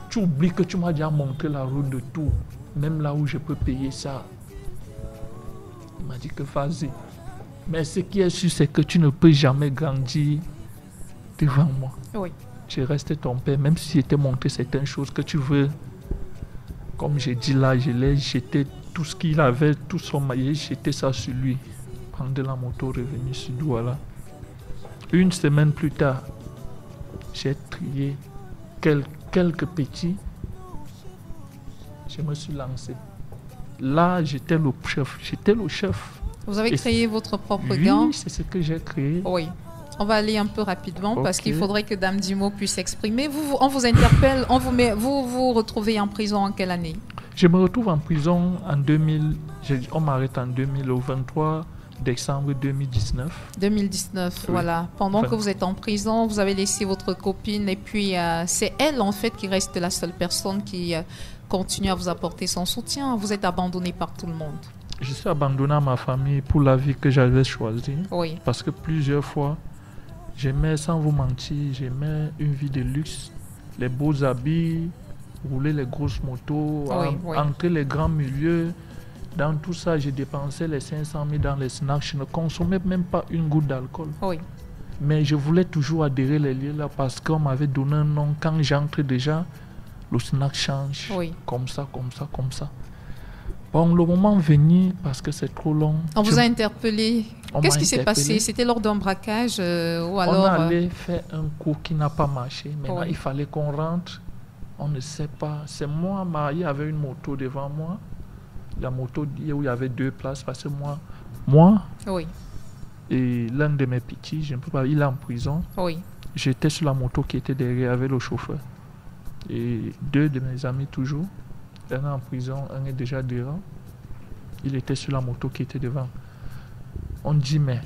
tu oublies que tu m'as déjà montré la route de tout, même là où je peux payer ça. Il m'a dit que vas-y. Mais ce qui est sûr, c'est que tu ne peux jamais grandir devant moi. Oui. Je reste ton père, même si je t'ai montré certaines choses que tu veux. Comme j'ai dit là, je l'ai jeté tout ce qu'il avait, tout son maillet, jeté ça sur lui. Prendre la moto, revenu sur Douala. Une semaine plus tard, j'ai trié quelques petits. Je me suis lancé. Là, j'étais le chef. Vous avez créé votre propre gang? gang? Oui, c'est ce que j'ai créé. Oui. On va aller un peu rapidement parce qu'il faudrait que Dame Dimo puisse s'exprimer. On vous interpelle, vous retrouvez en prison en quelle année? Je me retrouve en prison en 2000. On m'arrête en 2000, au 23 décembre 2019. 2019, oui. Voilà. Pendant que vous êtes en prison, vous avez laissé votre copine et puis c'est elle en fait qui reste la seule personne qui continue à vous apporter son soutien. Vous êtes abandonné par tout le monde. Je suis abandonné à ma famille pour la vie que j'avais choisie. Oui. Parce que plusieurs fois, j'aimais, sans vous mentir, j'aimais une vie de luxe, les beaux habits, rouler les grosses motos, entrer les grands milieux. Dans tout ça, j'ai dépensé les 500 000 dans les snacks. Je ne consommais même pas une goutte d'alcool. Oui. Mais je voulais toujours adhérer les lieux là parce qu'on m'avait donné un nom. Quand j'entre déjà, le snack change. Oui. Comme ça. Bon, le moment venu, parce que c'est trop long. On vous a interpellé. Qu'est-ce qui s'est passé? C'était lors d'un braquage ou alors... On allait faire un coup qui n'a pas marché. Maintenant, il fallait qu'on rentre. On ne sait pas. C'est moi, il y avait une moto devant moi. La moto où il y avait 2 places. Parce que moi oui. Et l'un de mes petits, je ne peux pas, il est en prison. Oui. J'étais sur la moto qui était derrière avec le chauffeur. Et 2 de mes amis toujours. Un est en prison, un est déjà devant. Il était sur la moto qui était devant. On dit, mais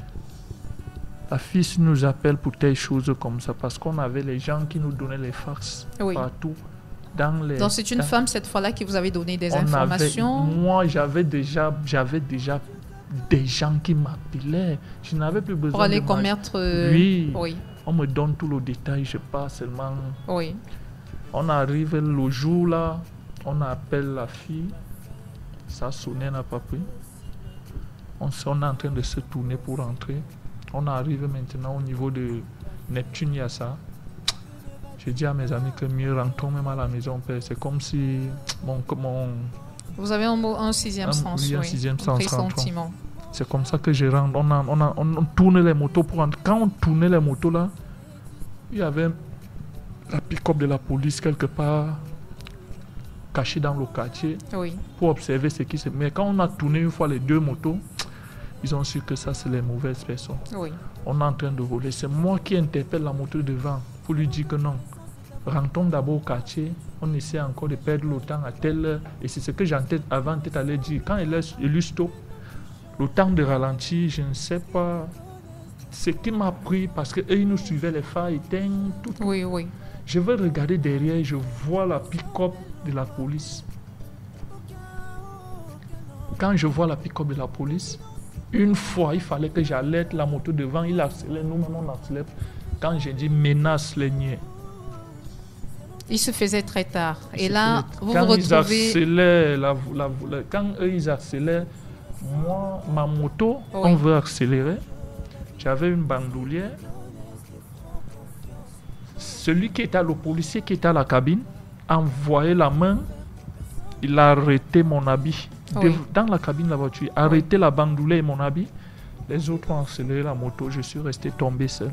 la fille nous appelle pour telle chose comme ça, parce qu'on avait les gens qui nous donnaient les fax partout. Donc c'est une femme cette fois-là qui vous avait donné des informations? Moi, j'avais déjà des gens qui m'appelaient. Je n'avais plus besoin pour aller commettre... Oui. On me donne tout le détail, je pars seulement... Oui. On arrive le jour là, on appelle la fille, ça sonnait, elle n'a pas pris. On est en train de se tourner pour rentrer. On arrive maintenant au niveau de Neptune, il y a ça. J'ai dit à mes amis que mieux rentrons même à la maison, père. C'est comme si mon... Vous avez un sixième sens, oui. Un sixième sens. Pressentiment. C'est comme ça que je rentre. On tourne les motos pour rentrer. Quand on tournait les motos là, il y avait la pick-up de la police quelque part cachée dans le quartier pour observer ce qui se... Mais quand on a tourné une fois les 2 motos, ils ont su que ça c'est les mauvaises personnes. Oui. On est en train de voler. C'est moi qui interpelle la moto devant pour lui dire que non. Rentrons d'abord au quartier. On essaie encore de perdre le temps à telle heure. Et c'est ce que j'entends avant de t'aller dire. Quand il lui stoppe, le temps de ralentir, je ne sais pas ce qui m'a pris parce qu'eux ils nous suivaient, les phares éteints, tout. Oui. Je vais regarder derrière, je vois la pick-up de la police. Quand je vois la pick-up de la police, une fois, il fallait que j'alerte la moto devant, il accélère, nous-mêmes on accélère. Quand j'ai dit menace les niais. Il se faisait très tard. Et là, vous vous retrouvez... Quand eux, ils accélèrent, moi, ma moto, on veut accélérer. J'avais une bandoulière. Celui qui était le policier qui était à la cabine a envoyé la main. Il a arrêté mon habit. Dans la cabine de la voiture, arrêté la bandoulière et mon habit. Les autres ont accéléré la moto. Je suis resté tombé seul.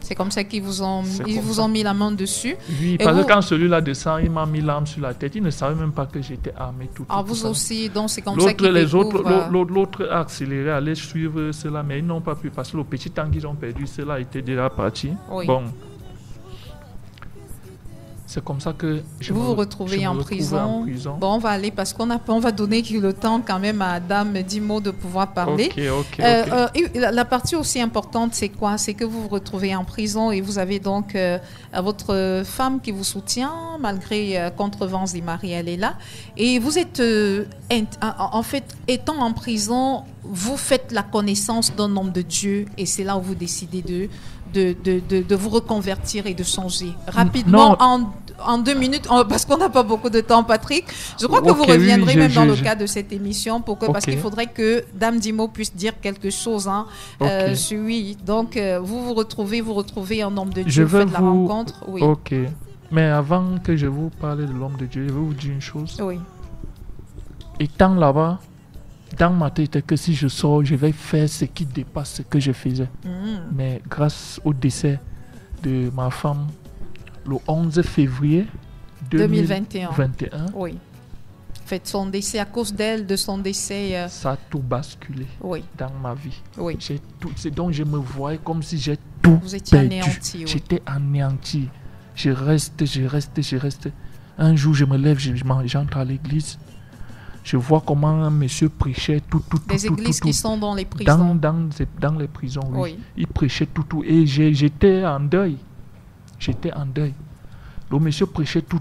C'est comme ça qu'ils vous ont mis la main dessus. Oui, parce que quand celui-là descend, il m'a mis l'arme sur la tête. Il ne savait même pas que j'étais armé. Vous aussi, donc c'est comme ça qu'ils L'autre a accéléré, allait suivre cela, mais ils n'ont pas pu parce que le petit temps qu'ils ont perdu, cela était déjà parti. Oui. Bon. C'est comme ça que vous vous retrouvez en prison. Bon, on va aller parce on va donner le temps quand même à Dame Dimo de pouvoir parler. Ok. La partie aussi importante, c'est quoi? C'est que vous vous retrouvez en prison et vous avez donc votre femme qui vous soutient malgré contre vents et marées, elle est là. Et vous êtes, en fait, étant en prison, vous faites la connaissance d'un homme de Dieu et c'est là où vous décidez de vous reconvertir et de changer. Rapidement, en 2 minutes, parce qu'on n'a pas beaucoup de temps, Patrick. Je crois que vous reviendrez même dans le cadre de cette émission parce qu'il faudrait que Dame Dimo puisse dire quelque chose. Oui, donc vous vous retrouvez en homme de Dieu, vous faites la rencontre. Oui. Ok. Mais avant que je vous parle de l'homme de Dieu, je vais vous dire une chose. Oui. Étant là-bas, dans ma tête, que si je sors, je vais faire ce qui dépasse ce que je faisais. Mais grâce au décès de ma femme, le 11 février 2021. Oui. En fait, son décès, à cause d'elle, de son décès... Ça a tout basculé dans ma vie. Oui. C'est donc je me voyais comme si j'ai tout Vous étiez perdu. anéanti. Oui. J'étais anéanti. Je reste. Un jour, je me lève, j'entre à l'église. Je vois comment un monsieur prêchait tout. Des églises qui sont dans les prisons. Dans les prisons, oui. Il prêchait tout. Et j'étais en deuil. Le monsieur prêchait tout.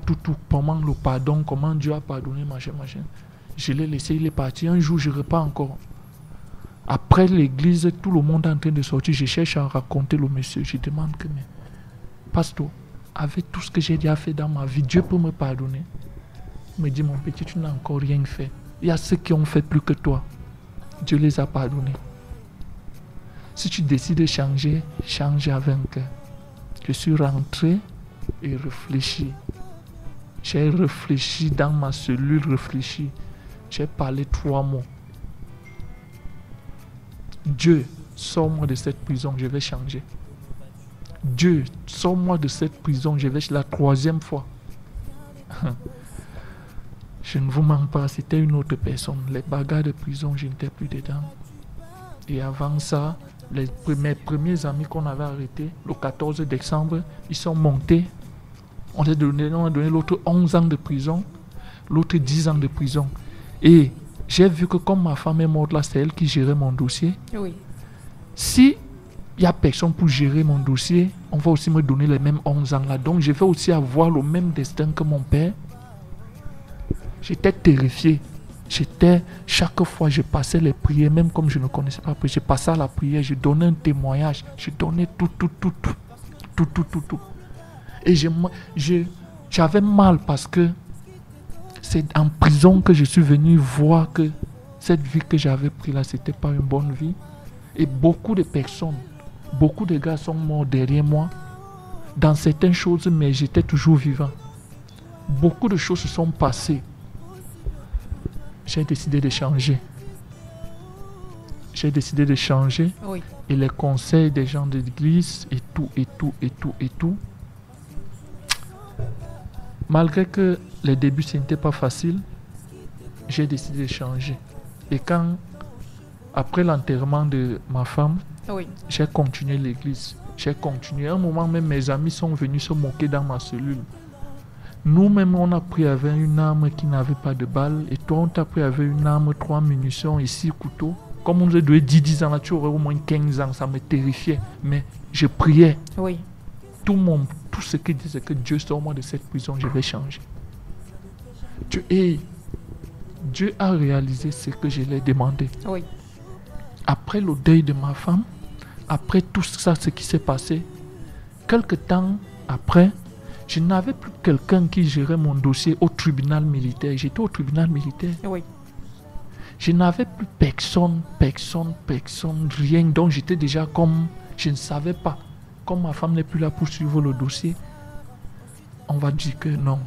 Comment le pardon, comment Dieu a pardonné, machin. Je l'ai laissé, il est parti. Un jour, je repars encore. Après l'église, tout le monde est en train de sortir. Je cherche à raconter le monsieur. Je demande que, mais, pasteur, avec tout ce que j'ai déjà fait dans ma vie, Dieu peut me pardonner. Il me dit, mon petit, tu n'as encore rien fait. Il y a ceux qui ont fait plus que toi. Dieu les a pardonnés. Si tu décides de changer, change avec un cœur. Je suis rentré et réfléchi. J'ai réfléchi dans ma cellule, J'ai parlé 3 mots. Dieu, sors-moi de cette prison, je vais changer. Dieu, sors-moi de cette prison, je vais la 3e fois. Je ne vous mens pas, c'était une autre personne. Les bagarres de prison, je n'étais plus dedans. Et avant ça, mes premiers amis qu'on avait arrêtés, le 14 décembre, ils sont montés. On a donné l'autre 11 ans de prison, l'autre 10 ans de prison. Et j'ai vu que comme ma femme est morte là, c'est elle qui gérait mon dossier. Oui. Si il n'y a personne pour gérer mon dossier, on va aussi me donner les mêmes 11 ans là. Donc je vais aussi avoir le même destin que mon père. J'étais terrifié. Chaque fois, je passais les prières, même comme je ne connaissais pas, je passais à la prière, je donnais un témoignage, je donnais tout. Et j'avais mal parce que c'est en prison que je suis venu voir que cette vie que j'avais prise là, c'était pas une bonne vie. Et beaucoup de personnes, beaucoup de gars sont morts derrière moi dans certaines choses, mais j'étais toujours vivant. Beaucoup de choses se sont passées. J'ai décidé de changer. Oui. Et les conseils des gens de l'église et tout. Malgré que les débuts, ce n'était pas facile, j'ai décidé de changer. Et après l'enterrement de ma femme, j'ai continué l'église. À un moment même, mes amis sont venus se moquer dans ma cellule. Nous-mêmes, on a pris avec une arme qui n'avait pas de balles. Et toi, on t'a pris avec une arme, 3 munitions et 6 couteaux. Comme on nous a donné 10 ans, là, tu aurais au moins 15 ans. Ça me terrifiait. Mais je priais. Oui. Tout ce qui disait que Dieu sort-moi de cette prison, je vais changer. Dieu a réalisé ce que je lui ai demandé. Oui. Après le deuil de ma femme, après tout ça, ce qui s'est passé, quelque temps après, je n'avais plus quelqu'un qui gérait mon dossier au tribunal militaire. J'étais au tribunal militaire. Oui. Je n'avais plus personne, rien. Donc j'étais déjà comme, je ne savais pas. Comme ma femme n'est plus là pour suivre le dossier, on va dire que non.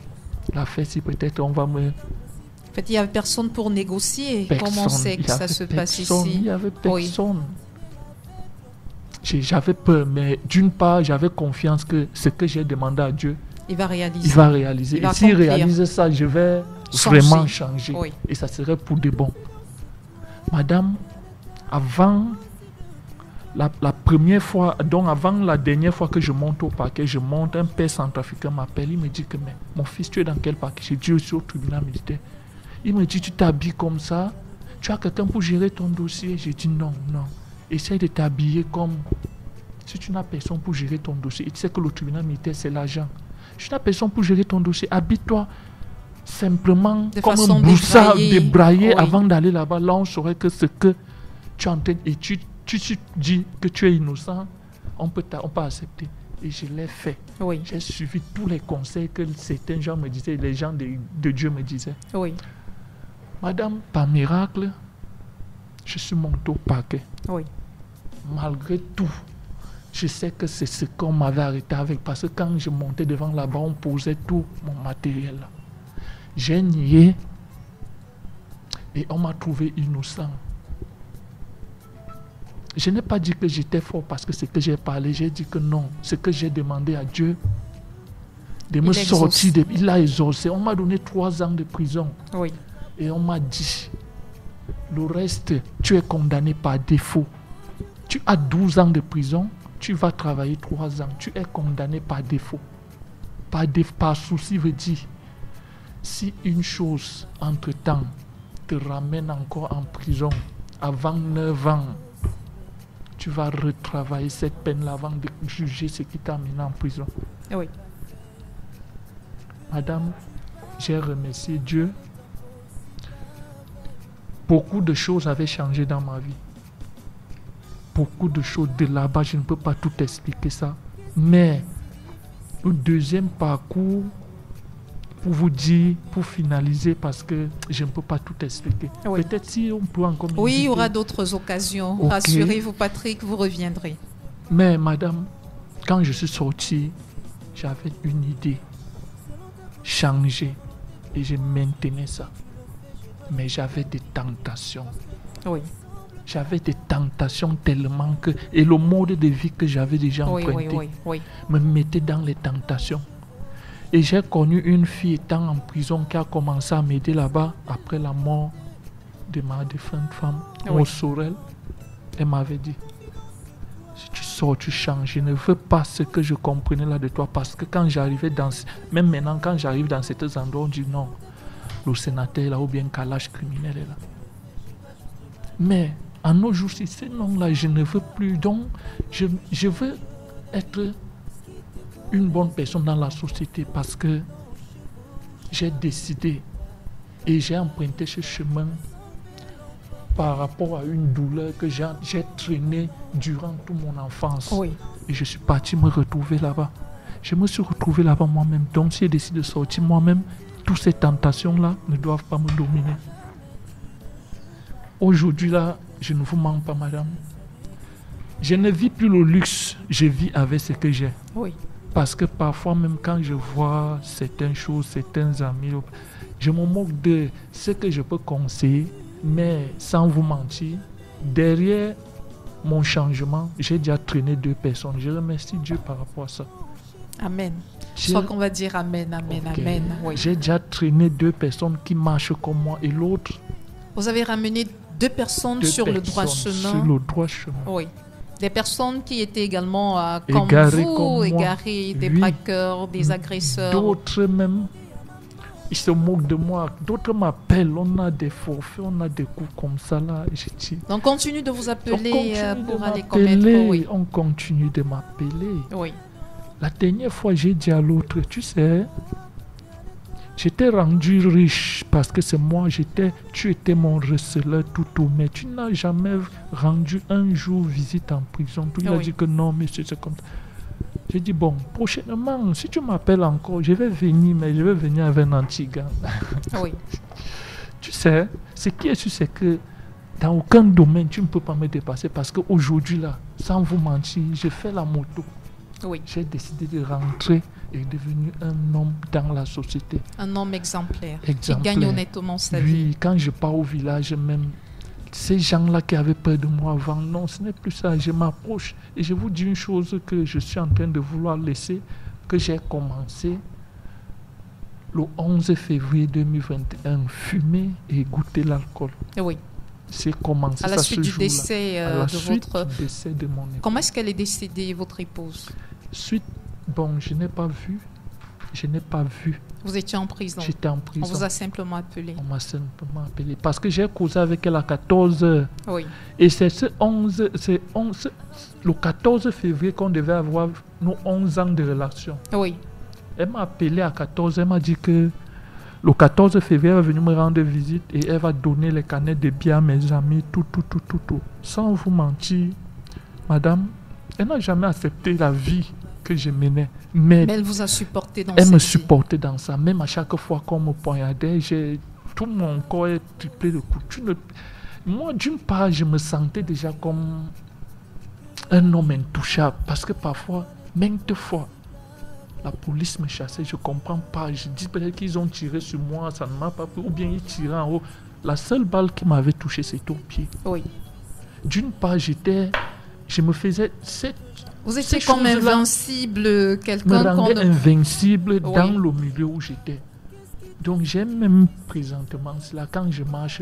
L'affaire, si peut-être on va me... En fait, il n'y avait personne pour négocier. Comment c'est que ça se passe ici? Il n'y avait personne. J'avais peur, mais d'une part, j'avais confiance que ce que j'ai demandé à Dieu, il va réaliser. Et s'il réalise ça, je vais vraiment changer. Oui. Et ça serait pour de bon. Madame, avant La première fois, donc avant la dernière fois que je monte au parquet, un père centrafricain m'appelle, il me dit que mais, mon fils, tu es dans quel parquet? J'ai dit, je suis au tribunal militaire. Il me dit, tu t'habilles comme ça? Tu as quelqu'un pour gérer ton dossier? J'ai dit non. Essaye de t'habiller comme si tu n'as personne pour gérer ton dossier. Et tu sais que le tribunal militaire, c'est l'agent. Tu n'as personne pour gérer ton dossier. Habille-toi simplement de comme façon un broussard débraillé oui. avant d'aller là-bas. Là, on saurait que ce que tu entends et tu dis que tu es innocent, on peut accepter. Et je l'ai fait. Oui. J'ai suivi tous les conseils que certains gens me disaient, les gens de Dieu me disaient. Oui. Madame, par miracle, je suis monté au parquet. Oui. Malgré tout, je sais que c'est ce qu'on m'avait arrêté avec. Parce que quand je montais devant là-bas, on posait tout mon matériel là. J'ai nié et on m'a trouvé innocent. Je n'ai pas dit que j'étais fort parce que c'est que j'ai parlé. J'ai dit que non. Ce que j'ai demandé à Dieu de me sortir, il a exaucé. On m'a donné 3 ans de prison. Oui. Et on m'a dit, le reste, tu es condamné par défaut. Tu as 12 ans de prison, tu vas travailler 3 ans. Tu es condamné par défaut. Par souci veut dire, si une chose, entre-temps, te ramène encore en prison avant 9 ans, tu vas retravailler cette peine-là avant de juger ce qui t'a amené en prison. Oui. Madame, j'ai remercié Dieu. Beaucoup de choses avaient changé dans ma vie. Beaucoup de choses de là-bas, je ne peux pas tout expliquer ça. Mais le deuxième parcours, pour vous dire, pour finaliser, parce que je ne peux pas tout expliquer. Oui. Peut-être si on peut encore Oui, il y aura d'autres occasions. Okay. Rassurez-vous, Patrick, vous reviendrez. Mais madame, quand je suis sorti, j'avais une idée. Changer. Et je maintenais ça. Mais j'avais des tentations. Oui. J'avais des tentations tellement que... Et le mode de vie que j'avais déjà emprunté me mettait dans les tentations. Et j'ai connu une fille étant en prison qui a commencé à m'aider là-bas après la mort de ma défunte femme, au Sorel. Elle m'avait dit, si tu sors, tu changes. Je ne veux pas ce que je comprenais là de toi. Parce que quand j'arrivais dans... Même maintenant, quand j'arrive dans certains endroits, on dit non. Le sénateur est là ou bien Kalash criminel est là. Mais en nos jours, si ces noms-là, je ne veux plus. Donc, je veux être une bonne personne dans la société parce que j'ai décidé et j'ai emprunté ce chemin par rapport à une douleur que j'ai traînée durant toute mon enfance. Oui. Et je suis parti me retrouver là-bas. Je me suis retrouvé là-bas moi-même. Donc, si j'ai décidé de sortir moi-même, toutes ces tentations-là ne doivent pas me dominer. Aujourd'hui, là, je ne vous mens pas, madame. Je ne vis plus le luxe, je vis avec ce que j'ai. Oui. Parce que parfois, même quand je vois certaines choses, certains amis, je me moque de ce que je peux conseiller, mais sans vous mentir, derrière mon changement, j'ai déjà traîné 2 personnes. Je remercie Dieu par rapport à ça. Amen. Je crois qu'on va dire amen, amen, okay. Amen. Oui. J'ai déjà traîné 2 personnes qui marchent comme moi et l'autre. Vous avez ramené 2 personnes sur le droit chemin. Sur le droit chemin. Oui. Des personnes qui étaient également comme égarées vous, comme égarées, des braqueurs, des agresseurs. D'autres même, ils se moquent de moi. D'autres m'appellent, on a des forfaits, on a des coups comme ça là. Je dis, donc continue de vous appeler pour aller commettre. Oui. On continue de m'appeler. Oui. La dernière fois, j'ai dit à l'autre, tu sais, j'étais rendu riche parce que c'est moi, tu étais mon receleur tout, mais tu n'as jamais rendu un jour visite en prison. Il a dit que non, monsieur, c'est comme ça. J'ai dit, bon, prochainement, si tu m'appelles encore, je vais venir, mais je vais venir avec un anti-gang. Oui. Tu sais, ce qui est sûr, c'est que dans aucun domaine, tu ne peux pas me dépasser parce qu'aujourd'hui, là, sans vous mentir, je fais la moto. Oui. J'ai décidé de rentrer et devenir un homme dans la société. Un homme exemplaire. Qui gagne honnêtement sa vie. Oui, quand je pars au village même, ces gens-là qui avaient peur de moi avant, non, ce n'est plus ça. Je m'approche et je vous dis une chose que je suis en train de vouloir laisser, que j'ai commencé le 11 février 2021, fumer et goûter l'alcool. Oui. C'est commencé à la ça suite ce du jour-là. décès À la de suite votre... du décès de mon épouse. Comment est-ce qu'elle est décédée, votre épouse? Suite, bon, je n'ai pas vu. Vous étiez en prison. J'étais en On prison. vous a simplement appelé. On m'a simplement appelé. Parce que j'ai causé avec elle à 14 heures. Oui. Et c'est le 14 février qu'on devait avoir nos 11 ans de relation. Oui. Elle m'a appelé à 14 heures. Elle m'a dit que le 14 février, elle va venir me rendre visite et elle va donner les canettes de bière à mes amis, tout. Sans vous mentir, madame, elle n'a jamais accepté la vie que je menais. Mais elle vous a supporté dans elle cette me vie. supportait dans ça. Même à chaque fois qu'on me poignardait, tout mon corps est triplé de coups. Moi, d'une part, je me sentais déjà comme un homme intouchable. Parce que parfois, maintes fois, la police me chassait. Je ne comprends pas. Je dis peut-être qu'ils ont tiré sur moi, ça ne m'a pas pris. Ou bien ils tiraient en haut. La seule balle qui m'avait touché, c'était au pied. Oui. D'une part, je me faisais cette... Vous étiez comme invincible, quelqu'un me rendait invincible oui. dans le milieu où j'étais. Donc j'aime même présentement cela. Quand je marche,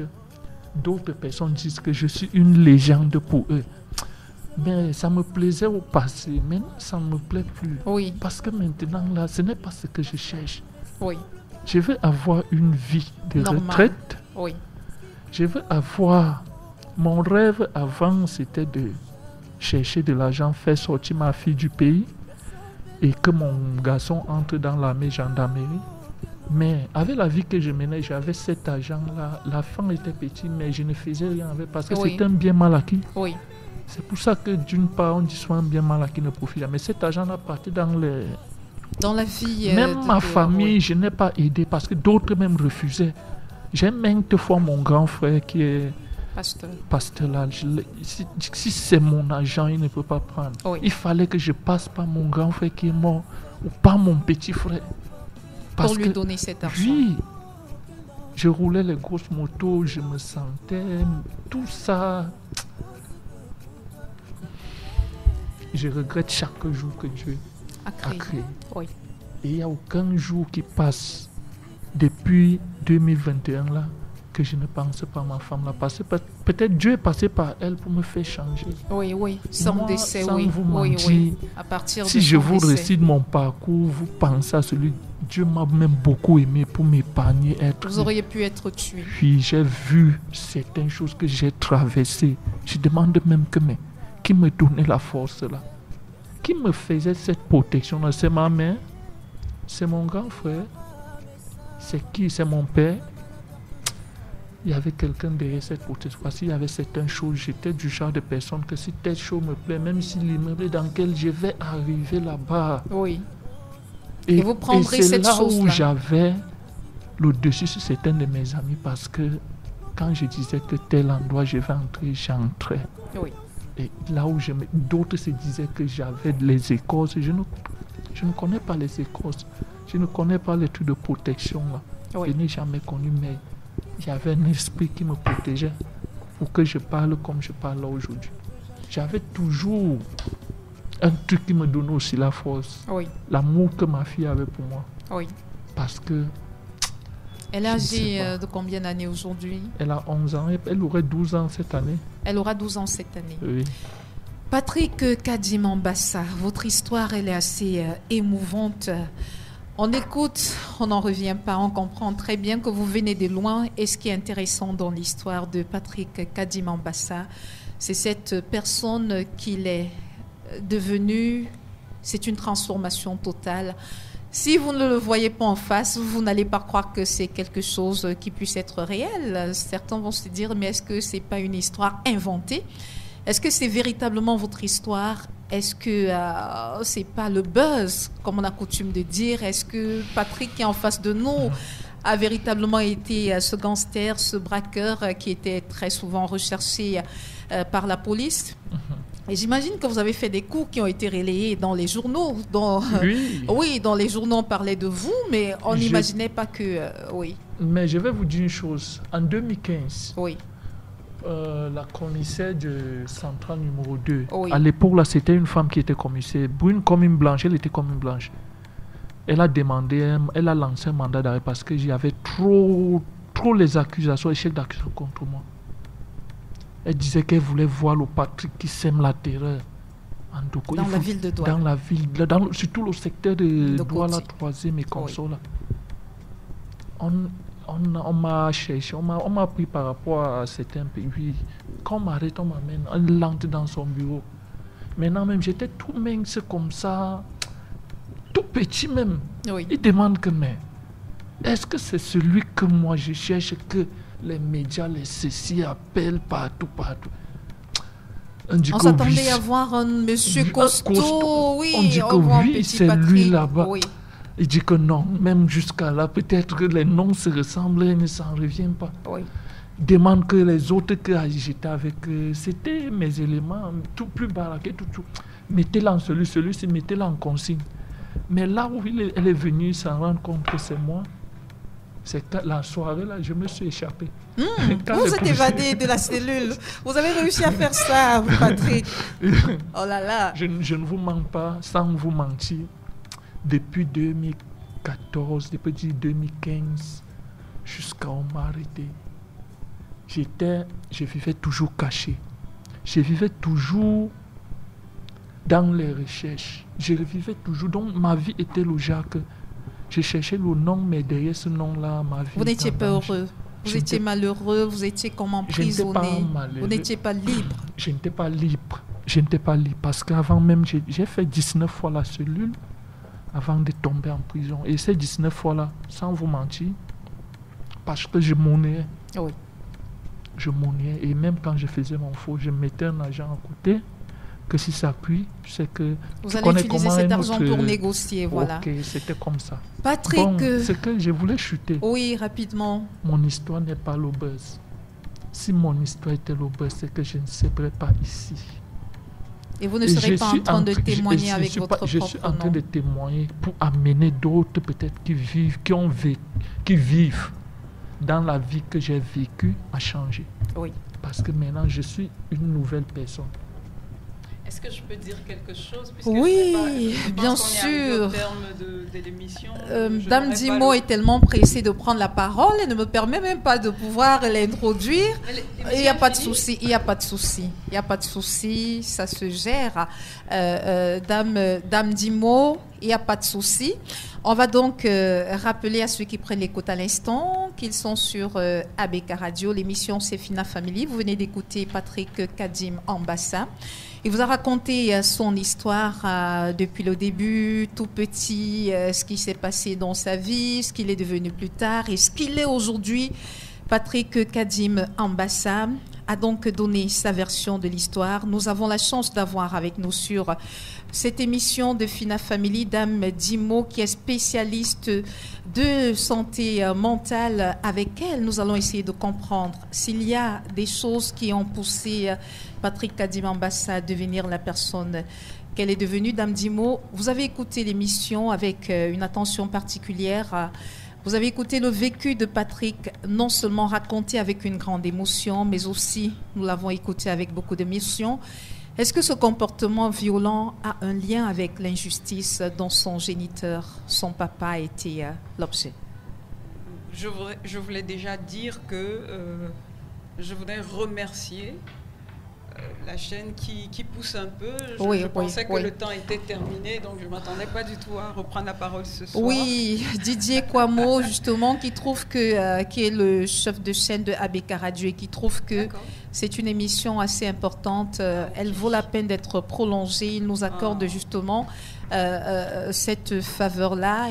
d'autres personnes disent que je suis une légende pour eux. Mais ça me plaisait au passé. Maintenant, ça ne me plaît plus. Oui. Parce que maintenant, là, ce n'est pas ce que je cherche. Oui. Je veux avoir une vie de retraite. Oui. Je veux avoir... Mon rêve avant, c'était de chercher de l'argent, faire sortir ma fille du pays et que mon garçon entre dans l'armée gendarmerie. Mais avec la vie que je menais, j'avais cet argent-là. L'enfant était petit, mais je ne faisais rien avec parce que c'était un bien mal acquis. Oui. C'est pour ça que d'une part, on dit soit un bien mal acquis ne profite jamais. Mais cet argent-là partait dans la vie. Même ma famille, je n'ai pas aidé parce que d'autres même refusaient. J'ai maintes fois mon grand frère qui est pasteur là. Si c'est mon argent, il ne peut pas prendre. Oui. Il fallait que je passe par mon grand frère qui est mort ou par mon petit frère. Pour lui donner cet argent. Oui. Je roulais les grosses motos, je me sentais... Tout ça... Je regrette chaque jour que Dieu a créé. Oui. Et il n'y a aucun jour qui passe depuis 2021 là que je ne pense pas à ma femme là. Parce que peut-être Dieu est passé par elle pour me faire changer. Oui, oui. Sans décès, sans oui. vous mentir, oui. À partir si de je vous décès. récite mon parcours, vous pensez à celui... Dieu m'a même beaucoup aimé pour m'épargner. Vous auriez pu être tué. Puis j'ai vu certaines choses que j'ai traversées. Je demande même qui me donnait la force là? Qui me faisait cette protection là? C'est ma mère? C'est mon grand frère? C'est qui? C'est mon père? Il y avait quelqu'un derrière cette protection. Parce qu'il y avait certaines choses. J'étais du genre de personne que si telle chose me plaît, même si l'immeuble dans lequel je vais arriver là-bas. Oui. Et vous prendrez cette chose-là. C'est là où j'avais le dessus sur certains de mes amis parce que quand je disais que tel endroit je vais entrer, j'entrais. Oui. Et là où d'autres se disaient que j'avais les écorces, je ne connais pas les écorces. Je ne connais pas les trucs de protection là. Oui. Je n'ai jamais connu, mais il y avait un esprit qui me protégeait pour que je parle comme je parle là aujourd'hui. J'avais toujours un truc qui me donnait aussi la force. Oui. L'amour que ma fille avait pour moi. Oui. Parce que... Elle est âgée de combien d'années aujourd'hui? Elle a 11 ans. Elle aurait 12 ans cette année. Elle aura 12 ans cette année. Oui. Patrick Kadim Ambassa, votre histoire, elle est assez émouvante. On écoute, on n'en revient pas, on comprend très bien que vous venez de loin. Et ce qui est intéressant dans l'histoire de Patrick Kadim Ambassa, c'est cette personne qu'il est devenu. C'est une transformation totale. Si vous ne le voyez pas en face, vous n'allez pas croire que c'est quelque chose qui puisse être réel. Certains vont se dire, mais est-ce que c'est pas une histoire inventée? Est-ce que c'est véritablement votre histoire? Est-ce que c'est pas le buzz, comme on a coutume de dire? Est-ce que Patrick qui est en face de nous a véritablement été ce gangster, ce braqueur qui était très souvent recherché par la police? Et j'imagine que vous avez fait des coups qui ont été relayés dans les journaux. Oui. Oui, dans les journaux, on parlait de vous, mais on n'imaginait pas que... oui. Mais je vais vous dire une chose. En 2015, oui. La commissaire de Centrale numéro 2, oui. À l'époque, là, c'était une femme qui était commissaire. Brune comme une blanche, elle était comme une blanche. Elle a lancé un mandat d'arrêt parce qu'il y avait trop les accusations, échec d'accusation contre moi. Elle disait qu'elle voulait voir le Patrick qui sème la terreur. En Doko. Dans la ville de Douala. Dans la ville, surtout le secteur de Douala, 3e et Conso, là. On m'a cherché, on m'a pris par rapport à certains pays. Quand on m'arrête, on m'amène, on l'entre dans son bureau. Maintenant même, j'étais tout mince comme ça, tout petit même. Oui. Il demande que, mais, est-ce que c'est celui que moi je cherche, que les médias, les ceci appellent partout. On s'attendait à voir un monsieur costaud, oui. On dit que oui, c'est Patrick. lui là-bas. Oui. Il dit que non, même jusqu'à là, peut-être que les noms se ressemblent et ne s'en reviennent pas. Oui. Il demande que les autres que j'étais avec, c'était mes éléments, tout plus baraqué, tout. Mettez-la en celui-ci, mettez-la en consigne. Mais là où elle est venue s'en rendre compte que c'est moi, c'est que la soirée, là, je me suis échappé. Vous êtes évadé de la cellule. Vous avez réussi à faire ça, Patrick. Oh là là. Je ne vous mens pas, sans vous mentir. Depuis 2014, depuis 2015, jusqu'à on m'a arrêté. Je vivais toujours caché. Je vivais toujours dans les recherches. Je vivais toujours. Donc ma vie était le genre que je cherchais le nom, mais derrière ce nom-là, ma vie. Vous n'étiez pas heureux. Vous étiez malheureux. Vous étiez comme emprisonné. Vous n'étiez pas libre. Je n'étais pas libre. Je n'étais pas libre parce qu'avant même, j'ai fait 19 fois la cellule avant de tomber en prison. Et ces 19 fois-là, sans vous mentir, parce que je monnayais. Oui. Je monnayais. Et même quand je faisais mon faux, je mettais un agent à côté, que si ça cuit, c'est que... Vous allez utiliser cet argent pour négocier, voilà. Ok, c'était comme ça. Patrick... Bon, c'est que je voulais chuter. Oui, rapidement. Mon histoire n'est pas le buzz. Si mon histoire était le buzz, c'est que je ne serais pas ici. Et vous ne serez pas en train de témoigner avec votre propre nom. Je suis en train de témoigner pour amener d'autres peut-être qui vivent dans la vie que j'ai vécue à changer. Oui. Parce que maintenant, je suis une nouvelle personne. Est-ce que je peux dire quelque chose? Oui, bien sûr. Au terme de l'émission, Dame Dimo est tellement pressée de prendre la parole, elle ne me permet même pas de pouvoir l'introduire. Il n'y a pas de souci, il n'y a pas de souci. Il n'y a pas de souci, ça se gère. Dame Dimo, il n'y a pas de souci. On va donc rappeler à ceux qui prennent l'écoute à l'instant qu'ils sont sur ABK Radio. L'émission c'est Fina Family. Vous venez d'écouter Patrick Kadim Ambassa. Il vous a raconté son histoire depuis le début, tout petit, ce qui s'est passé dans sa vie, ce qu'il est devenu plus tard et ce qu'il est aujourd'hui. Patrick Kadim Ambassa a donc donné sa version de l'histoire. Nous avons la chance d'avoir avec nous sur cette émission de Fina Family Dame Dimo qui est spécialiste de santé mentale. Avec elle, nous allons essayer de comprendre s'il y a des choses qui ont poussé Patrick Kadim Ambassa à devenir la personne qu'elle est devenue. Dame Dimo, vous avez écouté l'émission avec une attention particulière. Vous avez écouté le vécu de Patrick, non seulement raconté avec une grande émotion, mais aussi nous l'avons écouté avec beaucoup d'émotion. Est-ce que ce comportement violent a un lien avec l'injustice dont son géniteur, son papa, a été l'objet? Je voulais déjà dire que je voudrais remercier la chaîne qui pousse un peu. Je pensais que le temps était terminé, donc je ne m'attendais pas du tout à reprendre la parole ce soir. Oui, Didier Kwamo, justement, qui est le chef de chaîne de ABK Radio et qui trouve que c'est une émission assez importante. Elle vaut la peine d'être prolongée. Il nous accorde justement cette faveur-là.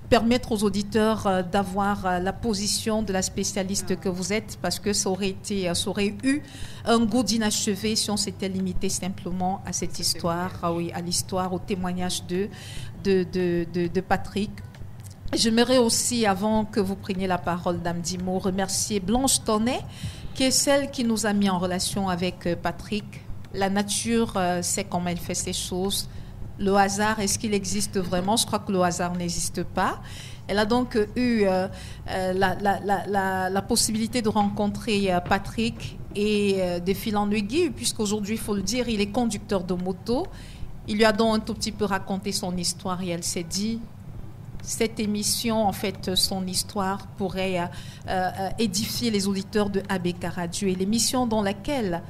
Permettre aux auditeurs d'avoir la position de la spécialiste que vous êtes, parce que ça aurait eu un goût d'inachevé si on s'était limité simplement à cette histoire, à l'histoire, au témoignage de Patrick. J'aimerais aussi, avant que vous preniez la parole, Dame Dimo, remercier Blanche Tonnet, qui est celle qui nous a mis en relation avec Patrick. La nature sait comment elle fait ces choses. Le hasard, est-ce qu'il existe vraiment? Je crois que le hasard n'existe pas. Elle a donc eu la possibilité de rencontrer Patrick et de fil en aiguille, puisqu'aujourd'hui, il faut le dire, il est conducteur de moto. Il lui a donc un tout petit peu raconté son histoire et elle s'est dit, cette émission, en fait, son histoire pourrait édifier les auditeurs de Abeka Radio, et l'émission dans laquelle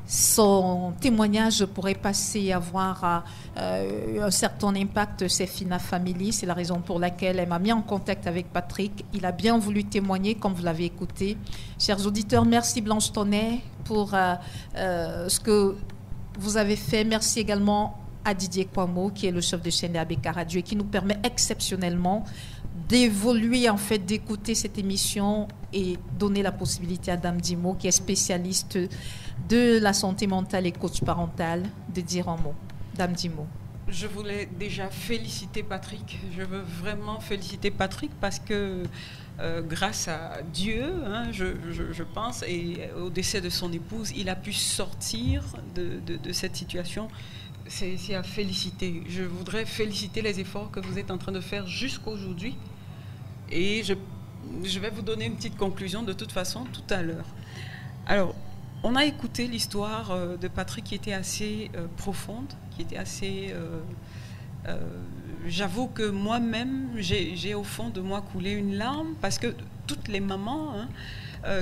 son témoignage pourrait passer et avoir un certain impact, c'est Fina Family. C'est la raison pour laquelle elle m'a mis en contact avec Patrick. Il a bien voulu témoigner, comme vous l'avez écouté. Chers auditeurs, merci Blanche Tonnet pour ce que vous avez fait. Merci également à Didier Kwamo, qui est le chef de chaîne d'Abeka Radio et qui nous permet exceptionnellement d'évoluer, en fait, d'écouter cette émission et donner la possibilité à Dame Dimo, qui est spécialiste de la santé mentale et coach parental, de dire un mot. Dame Dimo. Je voulais déjà féliciter Patrick. Je veux vraiment féliciter Patrick parce que grâce à Dieu, je pense, et au décès de son épouse, il a pu sortir de cette situation. C'est à féliciter. Je voudrais féliciter les efforts que vous êtes en train de faire jusqu'à aujourd'hui. Et je vais vous donner une petite conclusion de toute façon tout à l'heure. Alors, on a écouté l'histoire de Patrick qui était assez profonde, qui était assez... j'avoue que moi-même, j'ai au fond de moi coulé une larme parce que toutes les mamans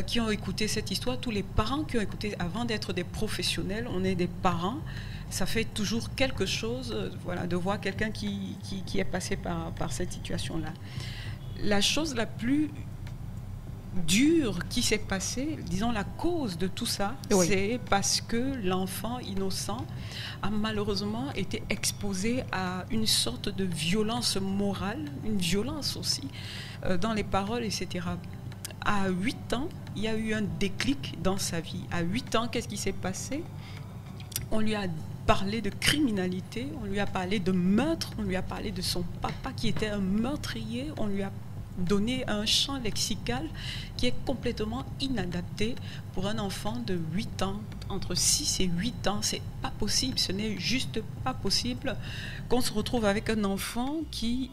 qui ont écouté cette histoire, tous les parents qui ont écouté, avant d'être des professionnels, on est des parents, ça fait toujours quelque chose, voilà, de voir quelqu'un qui est passé par cette situation-là. La chose la plus dure qui s'est passée, disons la cause de tout ça, oui, c'est parce que l'enfant innocent a malheureusement été exposé à une sorte de violence morale, une violence aussi, dans les paroles, etc. À 8 ans, il y a eu un déclic dans sa vie. À 8 ans, qu'est-ce qui s'est passé? On lui a parlé de criminalité, on lui a parlé de meurtre, on lui a parlé de son papa qui était un meurtrier, on lui a donné un champ lexical qui est complètement inadapté pour un enfant de 8 ans. Entre 6 et 8 ans, c'est pas possible, ce n'est juste pas possible qu'on se retrouve avec un enfant qui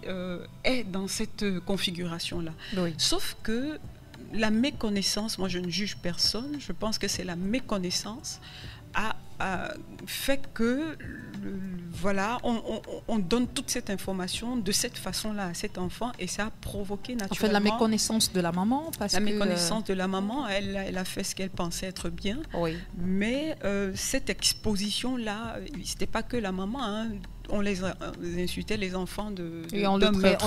est dans cette configuration-là. Oui. Sauf que la méconnaissance, moi je ne juge personne, je pense que c'est la méconnaissance a fait que voilà, on donne toute cette information de cette façon-là à cet enfant et ça a provoqué naturellement... En fait, la méconnaissance de la maman, parce la méconnaissance de la maman, elle a fait ce qu'elle pensait être bien, oui, mais cette exposition-là, c'était pas que la maman, hein, on les insultait, les enfants on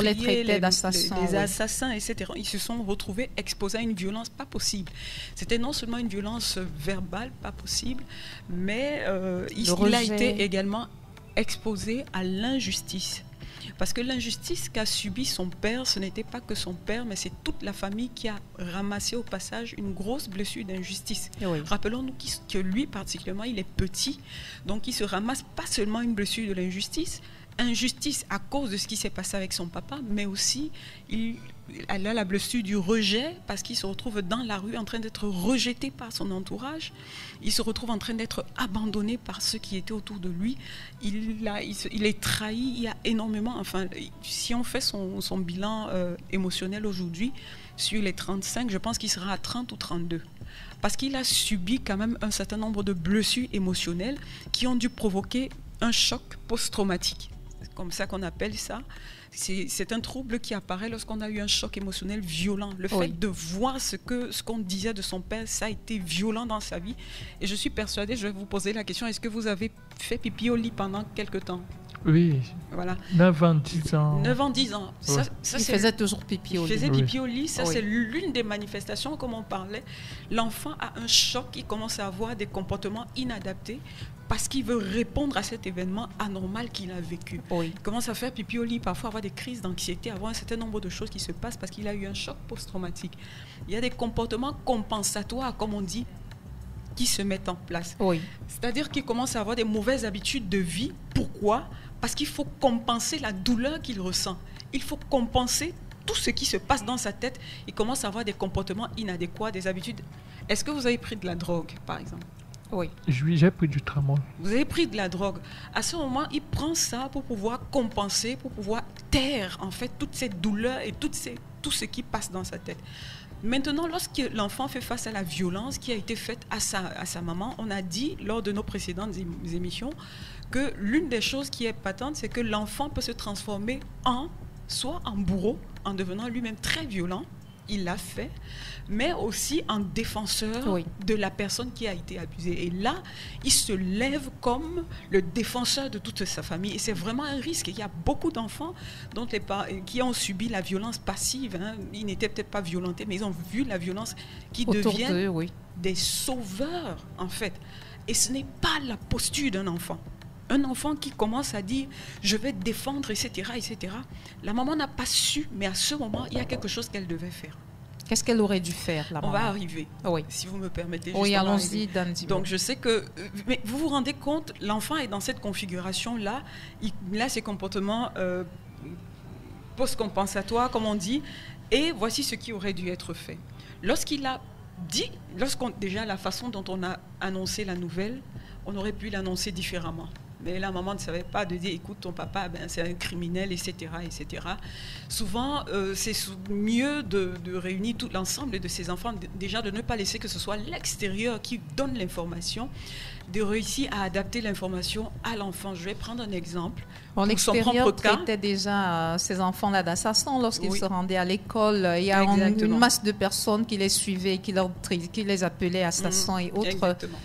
les traitait d'assassins. Les assassins, etc. Ils se sont retrouvés exposés à une violence pas possible. C'était non seulement une violence verbale, pas possible, mais il a été également exposé à l'injustice. Parce que l'injustice qu'a subi son père, ce n'était pas que son père, mais c'est toute la famille qui a ramassé au passage une grosse blessure d'injustice. Oui. Rappelons-nous que lui, particulièrement, il est petit, donc il se ramasse pas seulement une blessure de l'injustice, injustice à cause de ce qui s'est passé avec son papa, mais aussi elle a la blessure du rejet parce qu'il se retrouve dans la rue en train d'être rejeté par son entourage. Il se retrouve en train d'être abandonné par ceux qui étaient autour de lui. Il est trahi. Il y a énormément... Enfin, si on fait son bilan émotionnel aujourd'hui, sur les 35, je pense qu'il sera à 30 ou 32. Parce qu'il a subi quand même un certain nombre de blessures émotionnelles qui ont dû provoquer un choc post-traumatique. C'est comme ça qu'on appelle ça. C'est un trouble qui apparaît lorsqu'on a eu un choc émotionnel violent. Le fait de voir ce qu'on disait de son père, ça a été violent dans sa vie. Et je suis persuadée, je vais vous poser la question, est-ce que vous avez fait pipi au lit pendant quelque temps? Oui. Voilà. 9 ans, 10 ans. 9 ans, 10 ans. Ouais. Il faisait toujours pipi au lit. Il faisait pipi au lit. Ça, c'est l'une des manifestations, comme on parlait. L'enfant a un choc, il commence à avoir des comportements inadaptés parce qu'il veut répondre à cet événement anormal qu'il a vécu. Oui. Il commence à faire pipi au lit, parfois avoir des crises d'anxiété, avoir un certain nombre de choses qui se passent parce qu'il a eu un choc post-traumatique. Il y a des comportements compensatoires, comme on dit, qui se mettent en place. Oui. C'est-à-dire qu'il commence à avoir des mauvaises habitudes de vie. Pourquoi ? Parce qu'il faut compenser la douleur qu'il ressent. Il faut compenser tout ce qui se passe dans sa tête. Il commence à avoir des comportements inadéquats, des habitudes. Est-ce que vous avez pris de la drogue, par exemple ? Oui. J'ai pris du tramol. Vous avez pris de la drogue. À ce moment, il prend ça pour pouvoir compenser, pour pouvoir taire, en fait, toute cette douleur et tout ce qui passe dans sa tête. Maintenant, lorsque l'enfant fait face à la violence qui a été faite à sa maman, on a dit lors de nos précédentes émissions que l'une des choses qui est patente, c'est que l'enfant peut se transformer en soit en bourreau, en devenant lui-même très violent, il l'a fait, mais aussi en défenseur de la personne qui a été abusée. Et là, il se lève comme le défenseur de toute sa famille. Et c'est vraiment un risque. Il y a beaucoup d'enfants qui ont subi la violence passive. Hein. Ils n'étaient peut-être pas violentés, mais ils ont vu la violence qui devient des sauveurs, en fait. Et ce n'est pas la posture d'un enfant. Un enfant qui commence à dire « je vais te défendre, etc. etc. » La maman n'a pas su, mais à ce moment, il y a quelque chose qu'elle devait faire. Qu'est-ce qu'elle aurait dû faire, la maman? On va arriver, si vous me permettez. Oui, allons-y, Dan. Donc, je sais que... Mais vous vous rendez compte, l'enfant est dans cette configuration-là. Il a ses comportements post-compensatoires, comme on dit. Et voici ce qui aurait dû être fait. Lorsqu'il a dit... Déjà, la façon dont on a annoncé la nouvelle, on aurait pu l'annoncer différemment. Mais la maman ne savait pas de dire, écoute, ton papa, c'est un criminel, etc. etc. Souvent, c'est mieux de réunir tout l'ensemble de ses enfants, déjà de ne pas laisser que ce soit l'extérieur qui donne l'information, de réussir à adapter l'information à l'enfant. Je vais prendre un exemple. L'extérieur traitait déjà ces enfants-là d'assassins lorsqu'ils se rendaient à l'école. Il y a une masse de personnes qui les suivaient, qui les appelaient assassins et autres. Exactement.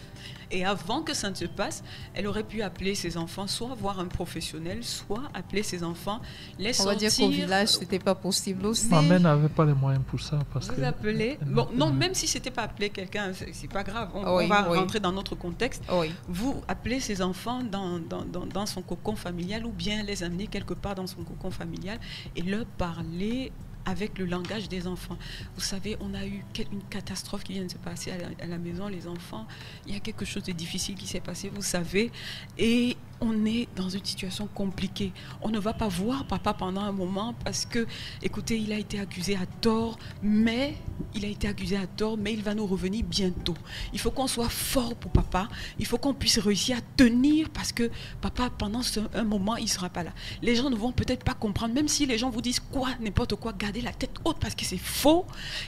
Et avant que ça ne se passe, elle aurait pu appeler ses enfants, soit voir un professionnel, soit appeler ses enfants, les sortir. On va dire qu'au village, ce n'était pas possible aussi. Ma mère n'avait pas les moyens pour ça. Vous appelez... Bon, non, même si ce n'était pas appeler quelqu'un, c'est pas grave. On va rentrer dans notre contexte. Vous appelez ses enfants dans son cocon familial ou bien les amener quelque part dans son cocon familial et leur parler avec le langage des enfants. Vous savez, on a eu une catastrophe qui vient de se passer à la maison, les enfants. Il y a quelque chose de difficile qui s'est passé, vous savez. Et on est dans une situation compliquée. On ne va pas voir papa pendant un moment parce que, écoutez, il a été accusé à tort, mais il va nous revenir bientôt. Il faut qu'on soit fort pour papa. Il faut qu'on puisse réussir à tenir parce que papa, pendant un moment, il ne sera pas là. Les gens ne vont peut-être pas comprendre, même si les gens vous disent n'importe quoi, gardez la tête haute parce que c'est faux.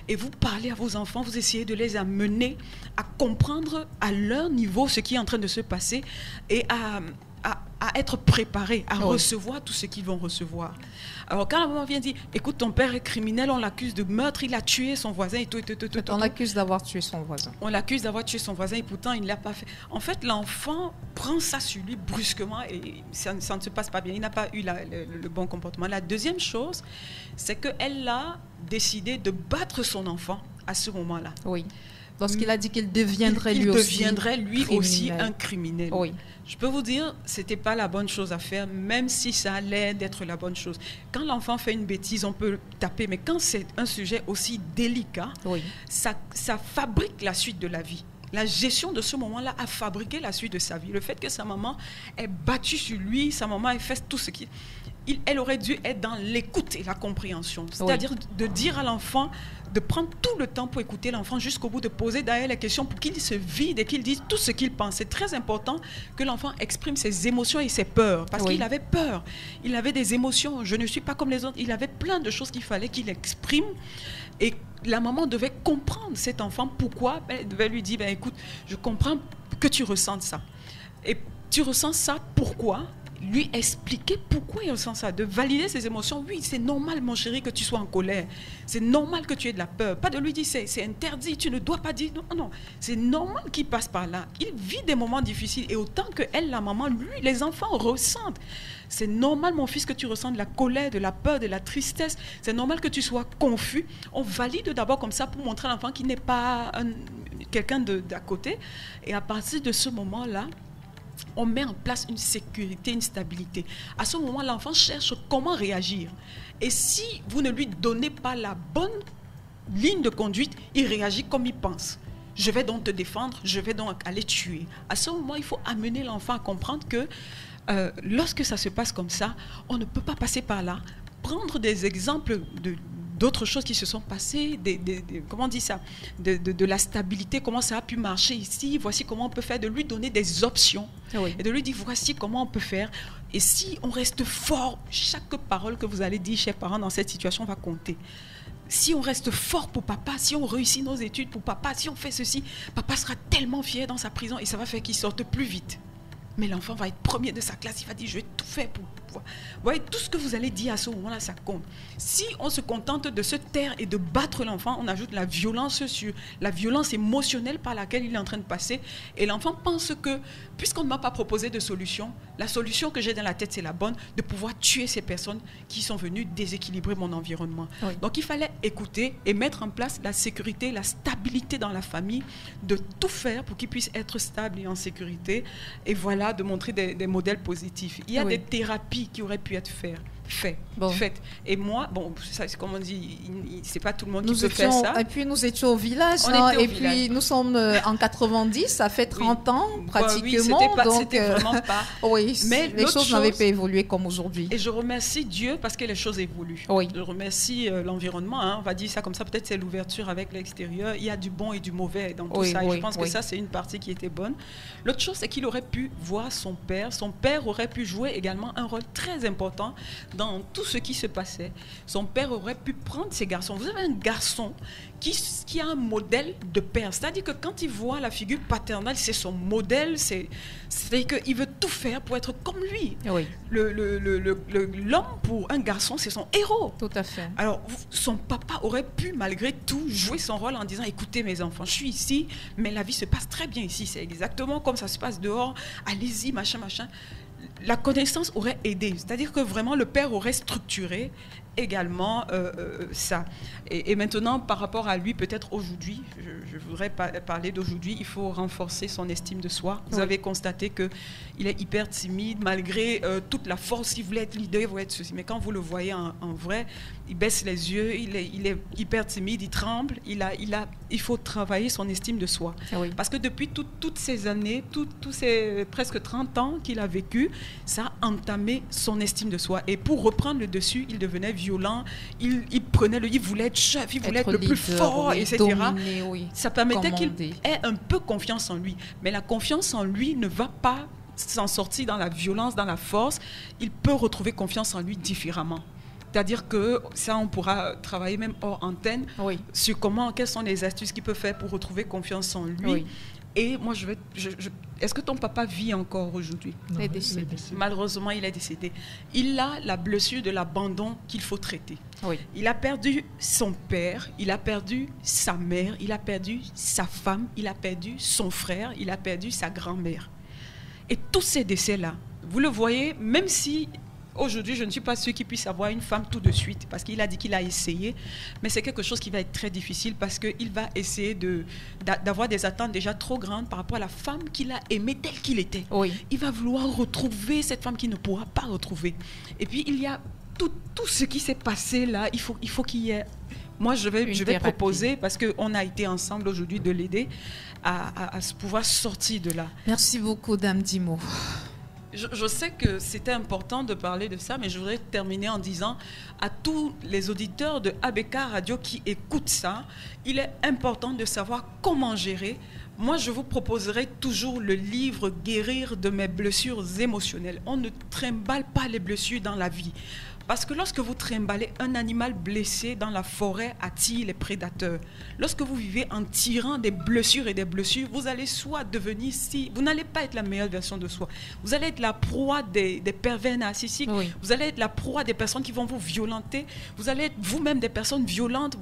Et vous parlez à vos enfants, vous essayez de les amener à comprendre à leur niveau ce qui est en train de se passer et à être préparés, à recevoir tout ce qu'ils vont recevoir. Alors quand la maman vient dire, écoute, ton père est criminel, on l'accuse de meurtre, il a tué son voisin et tout. On l'accuse d'avoir tué son voisin. On l'accuse d'avoir tué son voisin et pourtant il ne l'a pas fait. En fait, l'enfant prend ça sur lui brusquement et ça ne se passe pas bien. Il n'a pas eu le bon comportement. La deuxième chose, c'est qu'elle a décidé de battre son enfant à ce moment-là. Oui. Lorsqu'il a dit qu'il deviendrait lui aussi un criminel. Oui. Je peux vous dire, ce n'était pas la bonne chose à faire, même si ça allait d'être la bonne chose. Quand l'enfant fait une bêtise, on peut taper, mais quand c'est un sujet aussi délicat, ça fabrique la suite de la vie. La gestion de ce moment-là a fabriqué la suite de sa vie. Le fait que sa maman ait battu sur lui, sa maman ait fait tout ce qu'il... Elle aurait dû être dans l'écoute et la compréhension. C'est-à-dire de dire à l'enfant, de prendre tout le temps pour écouter l'enfant jusqu'au bout, de poser derrière les questions pour qu'il se vide et qu'il dise tout ce qu'il pense. C'est très important que l'enfant exprime ses émotions et ses peurs. Parce qu'il avait peur. Il avait des émotions. Je ne suis pas comme les autres. Il avait plein de choses qu'il fallait qu'il exprime. Et la maman devait comprendre cet enfant. Pourquoi? Elle devait lui dire, écoute, je comprends que tu ressentes ça. Et tu ressens ça, pourquoi? Lui expliquer pourquoi il ressent ça, de valider ses émotions. Oui, c'est normal, mon chéri, que tu sois en colère. C'est normal que tu aies de la peur. Pas de lui dire, c'est interdit, tu ne dois pas dire. Non, non. C'est normal qu'il passe par là. Il vit des moments difficiles. Et autant que elle, la maman, lui, les enfants ressentent. C'est normal, mon fils, que tu ressens de la colère, de la peur, de la tristesse. C'est normal que tu sois confus. On valide d'abord comme ça pour montrer à l'enfant qu'il n'est pas quelqu'un d'à côté. Et à partir de ce moment-là, on met en place une sécurité, une stabilité. À ce moment, l'enfant cherche comment réagir. Et si vous ne lui donnez pas la bonne ligne de conduite, il réagit comme il pense. Je vais donc te défendre, je vais donc aller tuer. À ce moment, il faut amener l'enfant à comprendre que lorsque ça se passe comme ça, on ne peut pas passer par là. Prendre des exemples d'autres choses qui se sont passées, comment on dit ça, de la stabilité, comment ça a pu marcher ici, voici comment on peut faire, de lui donner des options et de lui dire voici comment on peut faire. Et si on reste fort, chaque parole que vous allez dire, chers parents, dans cette situation va compter. Si on reste fort pour papa, si on réussit nos études pour papa, si on fait ceci, papa sera tellement fier dans sa prison et ça va faire qu'il sorte plus vite. mais l'enfant va être premier de sa classe, il va dire je vais tout faire pour pouvoir. Vous voyez, tout ce que vous allez dire à ce moment-là, ça compte. Si on se contente de se taire et de battre l'enfant, on ajoute la violence sur la violence émotionnelle par laquelle il est en train de passer, et l'enfant pense que, puisqu'on ne m'a pas proposé de solution, la solution que j'ai dans la tête, c'est la bonne, de pouvoir tuer ces personnes qui sont venues déséquilibrer mon environnement. Oui. Donc il fallait écouter et mettre en place la sécurité, la stabilité dans la famille, de tout faire pour qu'ils puissent être stables et en sécurité, et voilà, de montrer des modèles positifs. Il y a des thérapies qui auraient pu être faites. Et moi, bon, ça, comme on dit, c'est pas tout le monde qui peut faire ça. Et puis nous étions au village, puis nous sommes en 90, ça fait 30 ans pratiquement. C'était vraiment pas. Mais les choses n'avaient pas évolué comme aujourd'hui. Et je remercie Dieu parce que les choses évoluent. Je remercie l'environnement, on va dire ça comme ça, peut-être c'est l'ouverture avec l'extérieur. Il y a du bon et du mauvais dans tout ça. Et je pense que ça, c'est une partie qui était bonne. L'autre chose, c'est qu'il aurait pu voir son père. Son père aurait pu jouer également un rôle très important dans tout ce qui se passait. Son père aurait pu prendre ces garçons. Vous avez un garçon qui a un modèle de père. C'est-à-dire que quand il voit la figure paternelle, c'est son modèle. C'est-à-dire qu'il veut tout faire pour être comme lui. L'homme, pour un garçon, c'est son héros. Tout à fait. Alors, son papa aurait pu, malgré tout, jouer son rôle en disant, écoutez mes enfants, je suis ici, mais la vie se passe très bien ici. C'est exactement comme ça se passe dehors. Allez-y, machin, machin. La connaissance aurait aidé, c'est-à-dire que vraiment le père aurait structuré également ça. Et maintenant, par rapport à lui, peut-être aujourd'hui, je voudrais parler d'aujourd'hui, il faut renforcer son estime de soi. Vous avez constaté qu'il est hyper timide, malgré toute la force, il voulait être leader, il voulait être ceci. Mais quand vous le voyez en vrai, il baisse les yeux, il est hyper timide, il tremble, il faut travailler son estime de soi. Parce que depuis toutes ces années, tous ces presque 30 ans qu'il a vécu, ça a entamé son estime de soi. Et pour reprendre le dessus, il devenait violent, il voulait être chef, il voulait être le plus fort, etc. Dominer, ça permettait qu'il ait un peu confiance en lui. Mais la confiance en lui ne va pas s'en sortir dans la violence, dans la force. Il peut retrouver confiance en lui différemment. C'est-à-dire que ça, on pourra travailler même hors antenne sur quelles sont les astuces qu'il peut faire pour retrouver confiance en lui. Et moi, est-ce que ton papa vit encore aujourd'hui? Il est décédé. Malheureusement, il est décédé. Il a la blessure de l'abandon qu'il faut traiter. Il a perdu son père, il a perdu sa mère, il a perdu sa femme, il a perdu son frère, il a perdu sa grand-mère. Et tous ces décès-là, vous le voyez, même si... Aujourd'hui, je ne suis pas sûre qu'il puisse avoir une femme tout de suite, parce qu'il a dit qu'il a essayé, mais c'est quelque chose qui va être très difficile parce qu'il va essayer d'avoir des attentes déjà trop grandes par rapport à la femme qu'il a aimée telle qu'il était. Il va vouloir retrouver cette femme qu'il ne pourra pas retrouver. Et puis, il y a tout ce qui s'est passé là, il faut qu'il y ait... Moi, je vais proposer, parce qu'on a été ensemble aujourd'hui, de l'aider à pouvoir sortir de là. Merci beaucoup, Dame Dimo. Je sais que c'était important de parler de ça, mais je voudrais terminer en disant à tous les auditeurs de ABK Radio qui écoutent ça, il est important de savoir comment gérer. Moi, je vous proposerai toujours le livre « Guérir de mes blessures émotionnelles ». On ne trimballe pas les blessures dans la vie. Parce que lorsque vous trimballez, un animal blessé dans la forêt attire les prédateurs. Lorsque vous vivez en tirant des blessures et des blessures, vous allez soit devenir vous n'allez pas être la meilleure version de soi. Vous allez être la proie des pervers narcissiques. Vous allez être la proie des personnes qui vont vous violenter. Vous allez être vous-même des personnes violentes.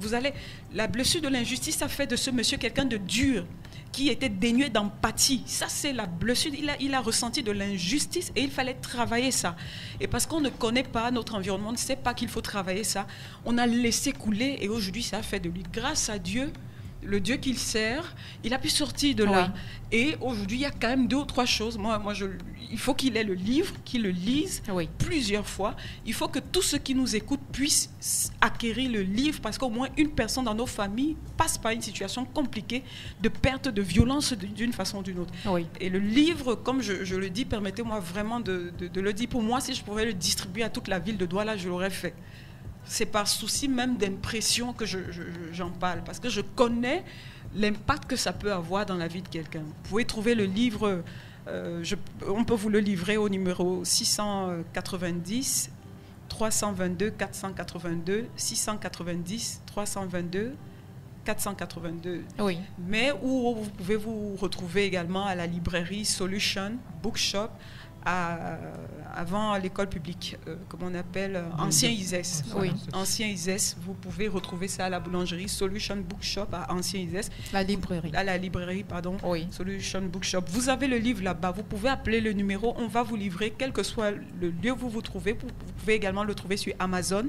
La blessure de l'injustice, ça fait de ce monsieur quelqu'un de dur, qui était dénué d'empathie. Ça, c'est la blessure. Il a ressenti de l'injustice et il fallait travailler ça. Et parce qu'on ne connaît pas notre environnement, on ne sait pas qu'il faut travailler ça, on a laissé couler et aujourd'hui, ça a fait de lui. Grâce à Dieu, le Dieu qu'il sert, il a pu sortir de là. Et aujourd'hui, il y a quand même 2 ou 3 choses. Il faut qu'il ait le livre, qu'il le lise plusieurs fois. Il faut que tous ceux qui nous écoutent puissent acquérir le livre parce qu'au moins une personne dans nos familles passe par une situation compliquée de perte, de violence d'une façon ou d'une autre. Et le livre, comme je le dis, permettez-moi vraiment de le dire. Pour moi, si je pouvais le distribuer à toute la ville de Douala, je l'aurais fait. C'est par souci même d'impression que j'en parle, parce que je connais l'impact que ça peut avoir dans la vie de quelqu'un. Vous pouvez trouver le livre, on peut vous le livrer au numéro 690 322 482, 690 322 482. Oui. Mais où vous pouvez vous retrouver également à la librairie Solution Bookshop, avant l'école publique, comme on appelle, Ancien ISES. Oui. Ancien ISES, vous pouvez retrouver ça à la boulangerie Solution Bookshop à Ancien ISES. La librairie. À la librairie, pardon. Oui. Solution Bookshop. Vous avez le livre là-bas, vous pouvez appeler le numéro, on va vous livrer, quel que soit le lieu où vous vous trouvez. Vous pouvez également le trouver sur Amazon.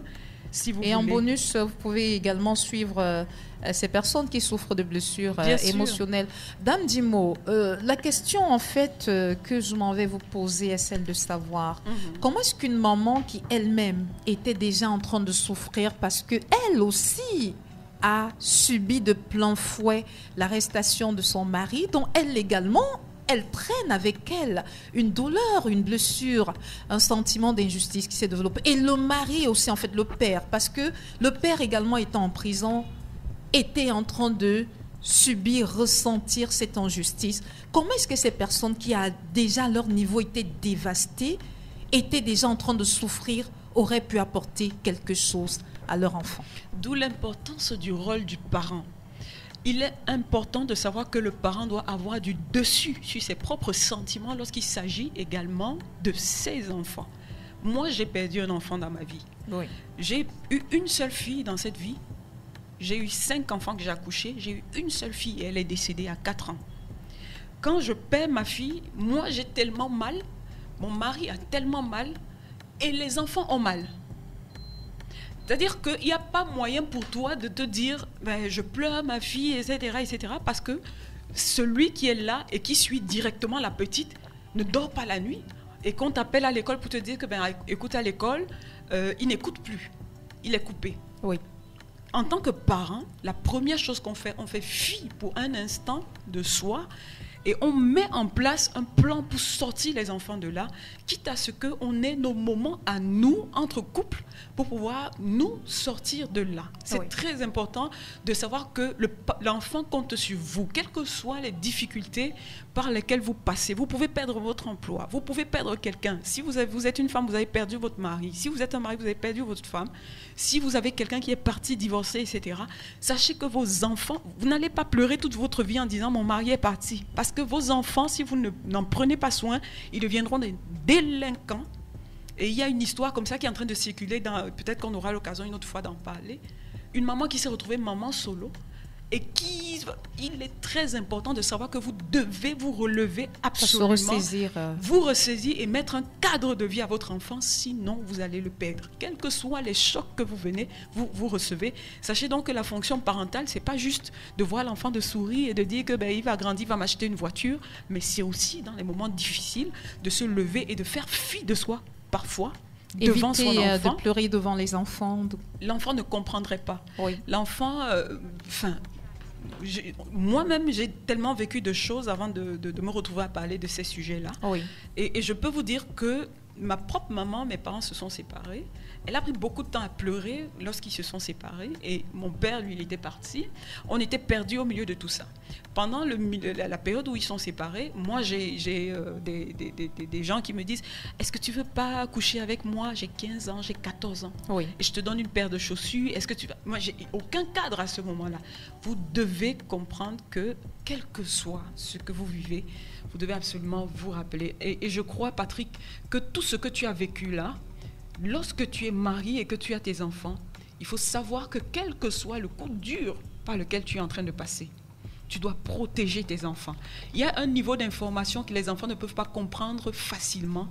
Si vous Et voulez. en bonus, vous pouvez également suivre ces personnes qui souffrent de blessures émotionnelles. Dame Dimo, la question en fait que je m'en vais vous poser est celle de savoir comment est-ce qu'une maman qui elle-même était déjà en train de souffrir parce qu'elle aussi a subi de plein fouet l'arrestation de son mari, dont elle également elle traîne avec elle une douleur, une blessure, un sentiment d'injustice qui s'est développé. Et le mari aussi, en fait, le père, parce que le père également étant en prison, était en train de subir, ressentir cette injustice. Comment est-ce que ces personnes qui à déjà leur niveau été dévastées, étaient déjà en train de souffrir, auraient pu apporter quelque chose à leur enfant? D'où l'importance du rôle du parent. Il est important de savoir que le parent doit avoir du dessus sur ses propres sentiments lorsqu'il s'agit également de ses enfants. Moi, j'ai perdu un enfant dans ma vie. Oui. J'ai eu une seule fille dans cette vie. J'ai eu 5 enfants que j'ai accouchés. J'ai eu une seule fille et elle est décédée à 4 ans. Quand je perds ma fille, moi, j'ai tellement mal. Mon mari a tellement mal et les enfants ont mal. C'est-à-dire qu'il n'y a pas moyen pour toi de te dire ben, je pleure ma fille, etc., etc., parce que celui qui est là et qui suit directement la petite ne dort pas la nuit. Et qu'on t'appelle à l'école pour te dire que, ben, écoute, à l'école, il n'écoute plus. Il est coupé. Oui. En tant que parent, la première chose qu'on fait, on fait fi pour un instant de soi et on met en place un plan pour sortir les enfants de là, quitte à ce qu'on ait nos moments à nous, entre couples, pour pouvoir nous sortir de là. C'est très important de savoir que l'enfant compte sur vous, quelles que soient les difficultés par lesquelles vous passez. Vous pouvez perdre votre emploi, vous pouvez perdre quelqu'un. Si vous êtes une femme, vous avez perdu votre mari. Si vous êtes un mari, vous avez perdu votre femme. Si vous avez quelqu'un qui est parti divorcer, etc., sachez que vos enfants, vous n'allez pas pleurer toute votre vie en disant « mon mari est parti ». Parce que vos enfants, si vous n'en prenez pas soin, ils deviendront des délinquants. Et il y a une histoire comme ça qui est en train de circuler, peut-être qu'on aura l'occasion une autre fois d'en parler. Une maman qui s'est retrouvée maman solo et il est très important de savoir que vous devez vous relever absolument, vous ressaisir et mettre un cadre de vie à votre enfant, sinon vous allez le perdre. Quels que soient les chocs que vous recevez, sachez donc que la fonction parentale, c'est pas juste de voir l'enfant de sourire et de dire que ben, il va grandir, il va m'acheter une voiture, mais c'est aussi dans les moments difficiles de se lever et de faire fi de soi parfois. Devant son enfant, de pleurer devant les enfants. L'enfant ne comprendrait pas. Oui. L'enfant, moi-même, j'ai tellement vécu de choses avant de me retrouver à parler de ces sujets-là. Oui. Et je peux vous dire que ma propre maman, mes parents se sont séparés. Elle a pris beaucoup de temps à pleurer lorsqu'ils se sont séparés. Et mon père, lui, il était parti. On était perdus au milieu de tout ça. Pendant la période où ils sont séparés, moi, j'ai des gens qui me disent « Est-ce que tu veux pas coucher avec moi? J'ai 15 ans, j'ai 14 ans. Oui. Et je te donne une paire de chaussures. Est-ce que tu vas... » Moi, j'ai aucun cadre à ce moment-là. Vous devez comprendre que, quel que soit ce que vous vivez, vous devez absolument vous rappeler. Et je crois, Patrick, que tout ce que tu as vécu là, lorsque tu es marié et que tu as tes enfants, il faut savoir que quel que soit le coup dur par lequel tu es en train de passer, tu dois protéger tes enfants. Il y a un niveau d'information que les enfants ne peuvent pas comprendre facilement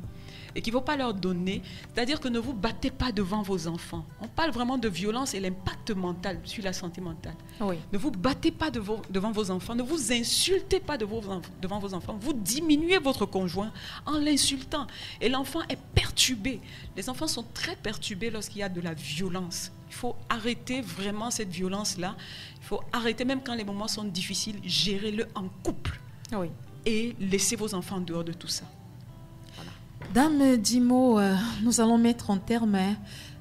et qu'il ne faut pas leur donner. C'est-à-dire que ne vous battez pas devant vos enfants. On parle vraiment de violence et l'impact mental sur la santé mentale. Oui. Ne vous battez pas devant vos enfants. Ne vous insultez pas devant vos enfants. Vous diminuez votre conjoint en l'insultant. Et l'enfant est perturbé. Les enfants sont très perturbés lorsqu'il y a de la violence. Il faut arrêter vraiment cette violence-là. Il faut arrêter, même quand les moments sont difficiles, gérez-le en couple. Oui. Et laissez vos enfants en dehors de tout ça. Dame Dimo, nous allons mettre un terme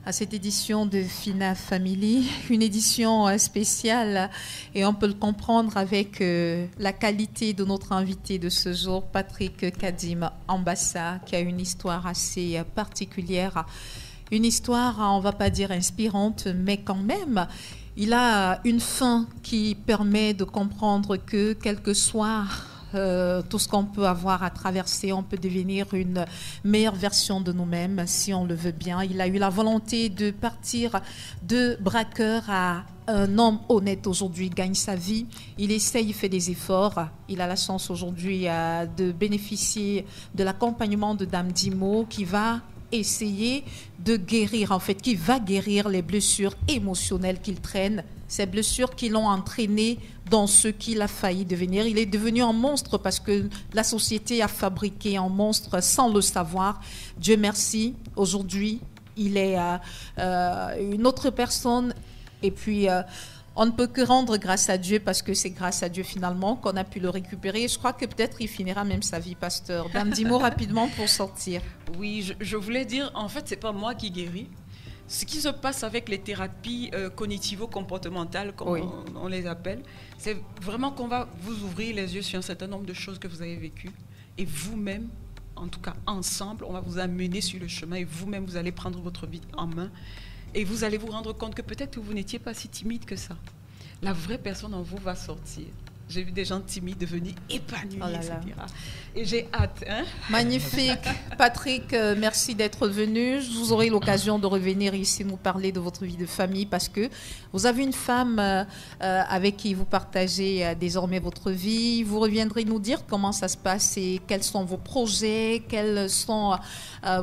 à cette édition de Fina Family, une édition spéciale et on peut le comprendre avec la qualité de notre invité de ce jour, Patrick Kadim Ambassa, qui a une histoire assez particulière, une histoire, on ne va pas dire inspirante, mais quand même Il a une fin qui permet de comprendre que, quel que soit tout ce qu'on peut avoir à traverser, on peut devenir une meilleure version de nous-mêmes si on le veut bien. Il a eu la volonté de partir de braqueur à un homme honnête aujourd'hui, gagne sa vie. Il essaye, il fait des efforts. Il a la chance aujourd'hui de bénéficier de l'accompagnement de Dame Dimo qui va essayer de guérir, en fait, qui va guérir les blessures émotionnelles qu'il traîne, ces blessures qui l'ont entraîné dans ce qu'il a failli devenir. Il est devenu un monstre parce que la société a fabriqué un monstre sans le savoir. Dieu merci, aujourd'hui, il est une autre personne. Et puis, on ne peut que rendre grâce à Dieu parce que c'est grâce à Dieu finalement qu'on a pu le récupérer. Je crois que peut-être il finira même sa vie, pasteur. Dame Dimo, rapidement pour sortir. Oui, je voulais dire, en fait, c'est pas moi qui guéris. Ce qui se passe avec les thérapies cognitivo-comportementales, comme on les appelle, c'est vraiment qu'on va vous ouvrir les yeux sur un certain nombre de choses que vous avez vécues. Et vous-même, en tout cas ensemble, on va vous amener sur le chemin et vous-même, vous allez prendre votre vie en main. Et vous allez vous rendre compte que peut-être que vous n'étiez pas si timide que ça. La vraie personne en vous va sortir. J'ai vu des gens timides devenir épanouis, etc. Et j'ai hâte. Magnifique. Patrick, merci d'être venu. Vous aurez l'occasion de revenir ici nous parler de votre vie de famille parce que vous avez une femme avec qui vous partagez désormais votre vie. Vous reviendrez nous dire comment ça se passe et quels sont vos projets, quelles sont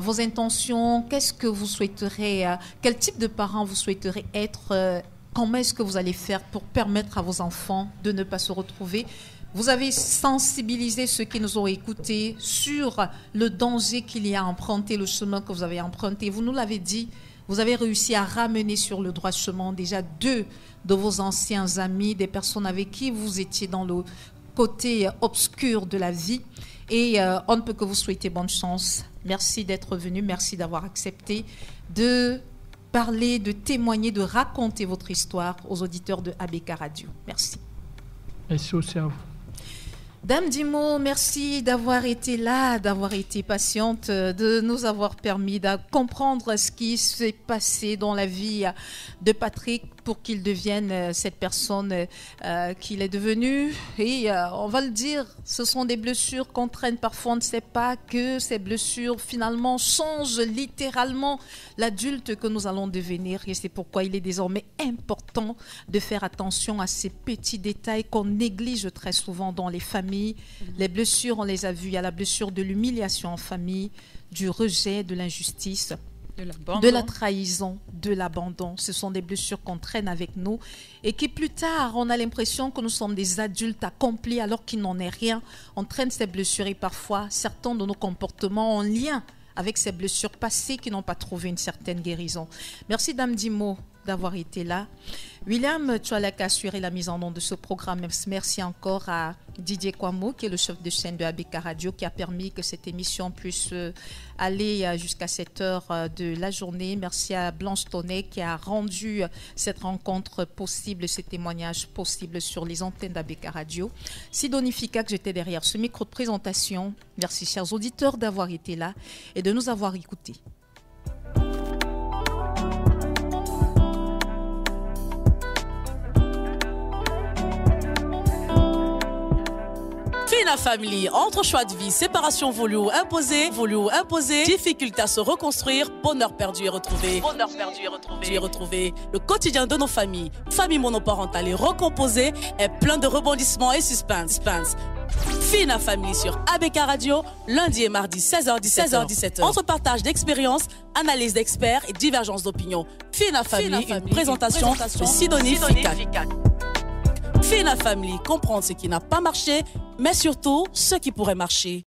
vos intentions, qu'est-ce que vous souhaiterez, quel type de parent vous souhaiterez être. Comment est-ce que vous allez faire pour permettre à vos enfants de ne pas se retrouver? Vous avez sensibilisé ceux qui nous ont écoutés sur le danger qu'il y a à emprunter le chemin que vous avez emprunté. Vous nous l'avez dit, vous avez réussi à ramener sur le droit chemin déjà 2 de vos anciens amis, des personnes avec qui vous étiez dans le côté obscur de la vie. Et on ne peut que vous souhaiter bonne chance. Merci d'être venu, merci d'avoir accepté de parler, de témoigner, de raconter votre histoire aux auditeurs de ABK Radio. Merci. Merci aussi à vous. Dame Dimo, merci d'avoir été là, d'avoir été patiente, de nous avoir permis de comprendre ce qui s'est passé dans la vie de Patrick pour qu'il devienne cette personne qu'il est devenu. Et on va le dire, ce sont des blessures qu'on traîne. Parfois, on ne sait pas que ces blessures, finalement, changent littéralement l'adulte que nous allons devenir. Et c'est pourquoi il est désormais important de faire attention à ces petits détails qu'on néglige très souvent dans les familles. Les blessures, on les a vues. Il y a la blessure de l'humiliation en famille, du rejet, de l'injustice, de la trahison, de l'abandon. Ce sont des blessures qu'on traîne avec nous et qui plus tard, on a l'impression que nous sommes des adultes accomplis alors qu'il n'en est rien. On traîne ces blessures et parfois, certains de nos comportements ont lien avec ces blessures passées qui n'ont pas trouvé une certaine guérison. Merci Dame Dimo d'avoir été là. William, tu as assuré la mise en onde de ce programme. Merci encore à Didier Kwamo, qui est le chef de chaîne de ABK Radio, qui a permis que cette émission puisse aller jusqu'à cette heure de la journée. Merci à Blanche Tonnet qui a rendu cette rencontre possible, ces témoignages possibles sur les antennes d'ABK Radio. Sidonie Fika, que j'étais derrière ce micro de présentation. Merci, chers auditeurs, d'avoir été là et de nous avoir écoutés. Fina Family, entre choix de vie, séparation voulue ou imposée, difficulté à se reconstruire, bonheur perdu et retrouvé. Le quotidien de nos familles, famille monoparentale et recomposée, est plein de rebondissements et suspense. Fina Family sur ABK Radio, lundi et mardi 16h-17h. Entre partage d'expériences, analyse d'experts et divergence d'opinions. Fina Family, une présentation de Sidonie Fika. Fina Family, comprendre ce qui n'a pas marché, mais surtout ce qui pourrait marcher.